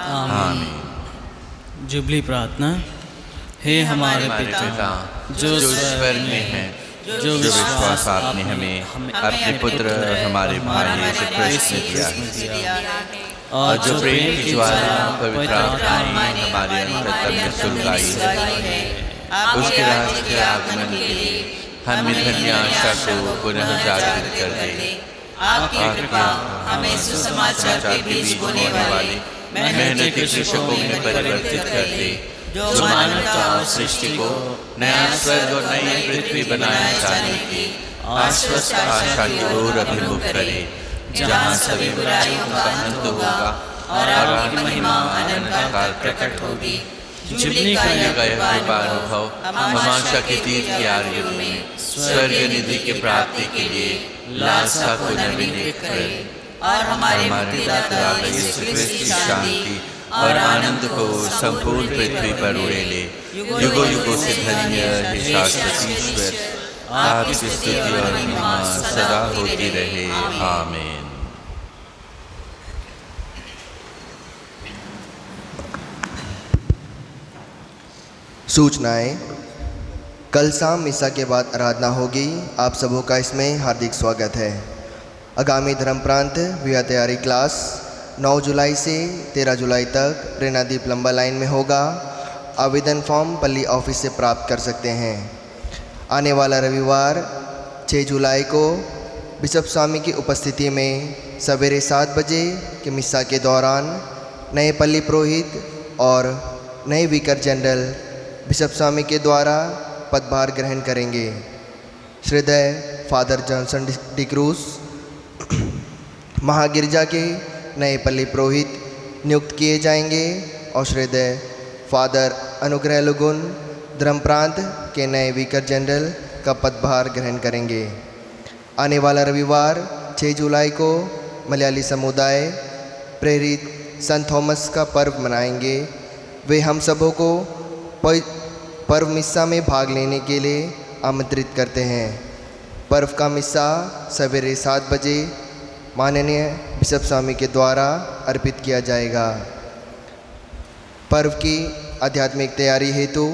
आमीन। जुबली प्रार्थना। हे हमारे पिता जो स्वर्ग में है, जो विश्वास आपने हमें अपने पुत्र हमारे भाई यीशु ख्रिस्त ने दिया है और जो प्रेम की ज्वाला पवित्र आत्मा ने हमारे अंतरतम में सुलगाई है, उसके राज्य के आगमन के लिए हमें धन्य आशा को पुनः जागृत कर दे। आपकी कृपा हमें सुसमाचार के बीच बोने वाले मेहनती कृषकों में परिवर्तित कर दे, जो मानवता और सृष्टि को नया स्वर्ग और नई पृथ्वी बनाए जाने की आश्वस्त आशा की ओर अभिमुख करे, जहाँ सभी बुराइयों का अंत होगा और आपकी महिमा अनंत काल प्रकट होगी। जुबली का यह कृपा अनुभव हम आशा के तीर्थ के आर्य में स्वर्ग निधि की प्राप्ति के लिए लालसा को नवीनीकृत करे और हमारे मुक्तिदाता यीशु ख्रिस्त की शांति और आनंद को संपूर्ण पृथ्वी पर उड़ेले। युगों युगों से धन्य है शाश्वत ईश्वर, आपकी स्तुति और महिमा सदा होती रहे। आमीन। सूचनाएं। कल शाम मिसा के बाद आराधना होगी। आप सबों का इसमें हार्दिक स्वागत है। आगामी धर्म प्रांत विवाह तैयारी क्लास 9 जुलाई से 13 जुलाई तक प्रेरणादीप लंबा लाइन में होगा। आवेदन फॉर्म पल्ली ऑफिस से प्राप्त कर सकते हैं। आने वाला रविवार 6 जुलाई को बिशप स्वामी की उपस्थिति में सवेरे 7 बजे के मिस्सा के दौरान नए पल्ली पुरोहित और नए विकार जनरल बिशप स्वामी के द्वारा पदभार ग्रहण करेंगे। श्रद्धेय फादर जॉनसन डिक्रूज महागिरजा के नए पल्ली पुरोहित नियुक्त किए जाएंगे और श्रद्धेय फादर अनुग्रह लुगुन धर्म प्रांत के नए विकार जनरल का पदभार ग्रहण करेंगे। आने वाला रविवार 6 जुलाई को मलयाली समुदाय प्रेरित संत थॉमस का पर्व मनाएंगे। वे हम सबों को पर्व मिस्सा में भाग लेने के लिए आमंत्रित करते हैं। पर्व का मिस्सा सवेरे 7 बजे माननीय बिशप स्वामी के द्वारा अर्पित किया जाएगा। पर्व की आध्यात्मिक तैयारी हेतु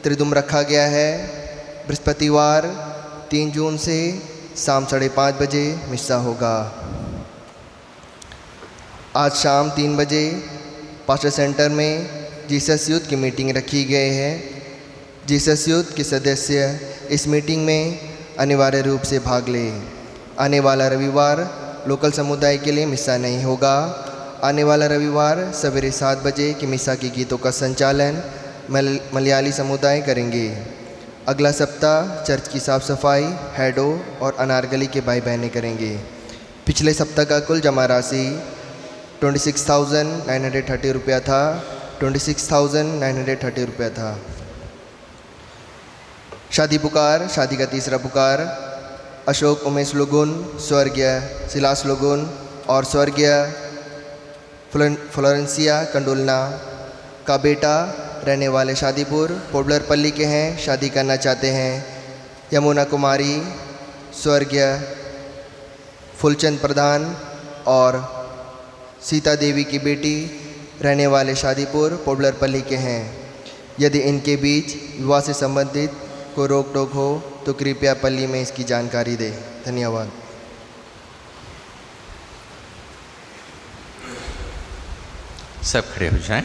त्रिदुम रखा गया है। बृहस्पतिवार 3 जून से शाम 5:30 बजे मिस्सा होगा। आज शाम 3 बजे पास्टर सेंटर में जीसस यूथ की मीटिंग रखी गई है। जीसस यूथ के सदस्य इस मीटिंग में अनिवार्य रूप से भाग लें। आने वाला रविवार लोकल समुदाय के लिए मिस्सा नहीं होगा। आने वाला रविवार सवेरे 7 बजे की मिस्सा के गीतों का संचालन मलयाली समुदाय करेंगे। अगला सप्ताह चर्च की साफ़ सफाई हेडो और अनारगली के भाई बहनें करेंगे। पिछले सप्ताह का कुल जमा राशि 26,930 रुपया था। 26,930 रुपया था। शादी पुकार, शादी का तीसरा पुकार अशोक उमेश लुगुन, स्वर्गीय सिलास लुगुन और स्वर्गीय फ्लोरेंसिया कंडुलना का बेटा रहने वाले शादीपुर पोडलर पल्ली के हैं, शादी करना चाहते हैं। यमुना कुमारी, स्वर्गीय फुलचंद प्रधान और सीता देवी की बेटी रहने वाले शादीपुर पोडलर पल्ली के हैं। यदि इनके बीच विवाह से संबंधित कोई रोक टोक हो तो कृपया पल्ली में इसकी जानकारी दें। धन्यवाद। सब खड़े हो जाएं।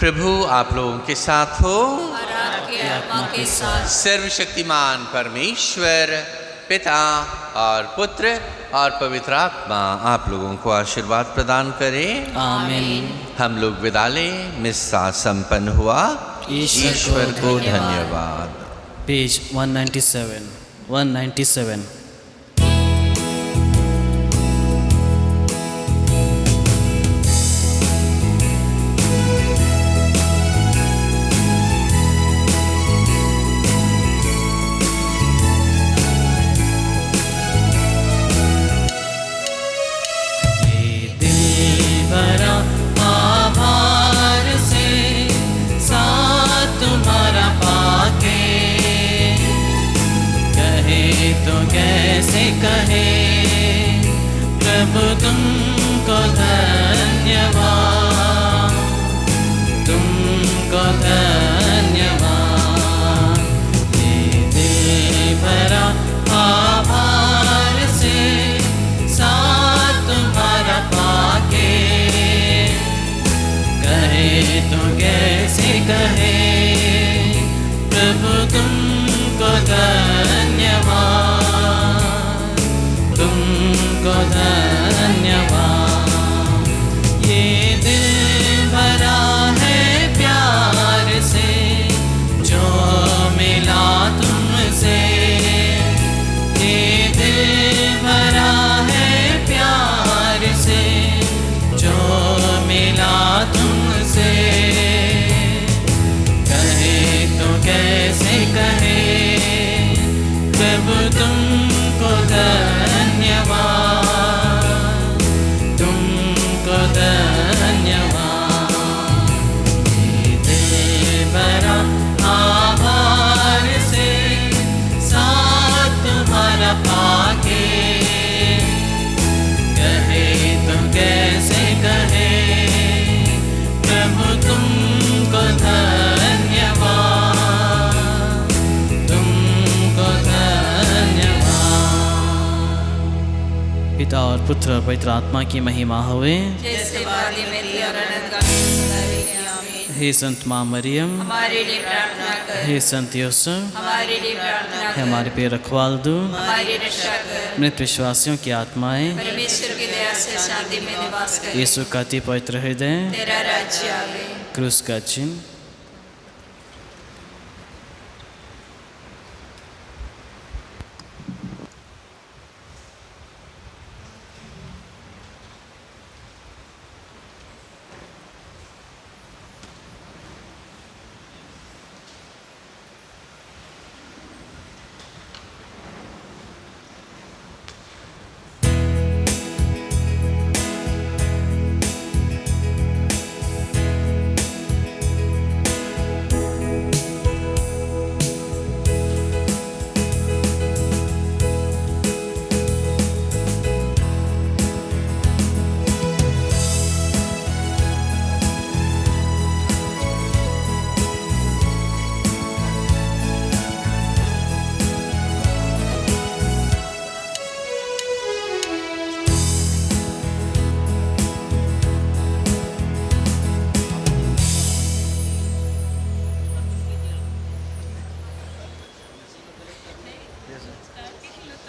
प्रभु आप लोगों के साथ हो और आपके आत्मा के साथ। सर्वशक्तिमान परमेश्वर पिता और पुत्र और पवित्र आत्मा आप लोगों को आशीर्वाद प्रदान करें। आमीन। हम लोग विदा लें। मिस्सा संपन्न हुआ। ईश्वर को धन्यवाद। पेज 197। कहे प्रभु तुमको धन्यवाद, तुमको धन्यवाद। ये दिल भरा आभार से साथ तुम्हारा पाके, कहे तो कैसे कहे प्रभु तुमको धन्यवाद, तुमको धन्यवाद। ये दिल भरा है प्यार से जो मिला तुमसे, ये दिल भरा है प्यार से जो मिला तुमसे। कहे तो कैसे कहे प्रभु तुमको धन्यवाद, तुमको धन्यवाद। ये दिल भरा आभार से साथ तुम्हारा पाके, कहे तो कैसे कहे प्रभु तुमको धन्यवाद, तुमको पिता और पुत्र और पवित्र आत्मा की महिमा होवे। जैसे वादी में थी और अनंत काल में सदा रहेगी। आमीन। हे संत माँ मरियम, हमारे लिए प्रार्थना कर। हे संत यूसुफ, हमारे लिए प्रार्थना हे कर। हमारे पे रखवाल दो, हमारी रक्षा कर। मृत विश्वासियों की आत्माएं, परमेश्वर की दया से शांति में निवास कर। यीशु का अति पवित्र हृदय, तेरा राज्य आवे। क्रूस का चिन्ह।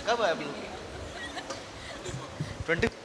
कब आए आप लोग? 20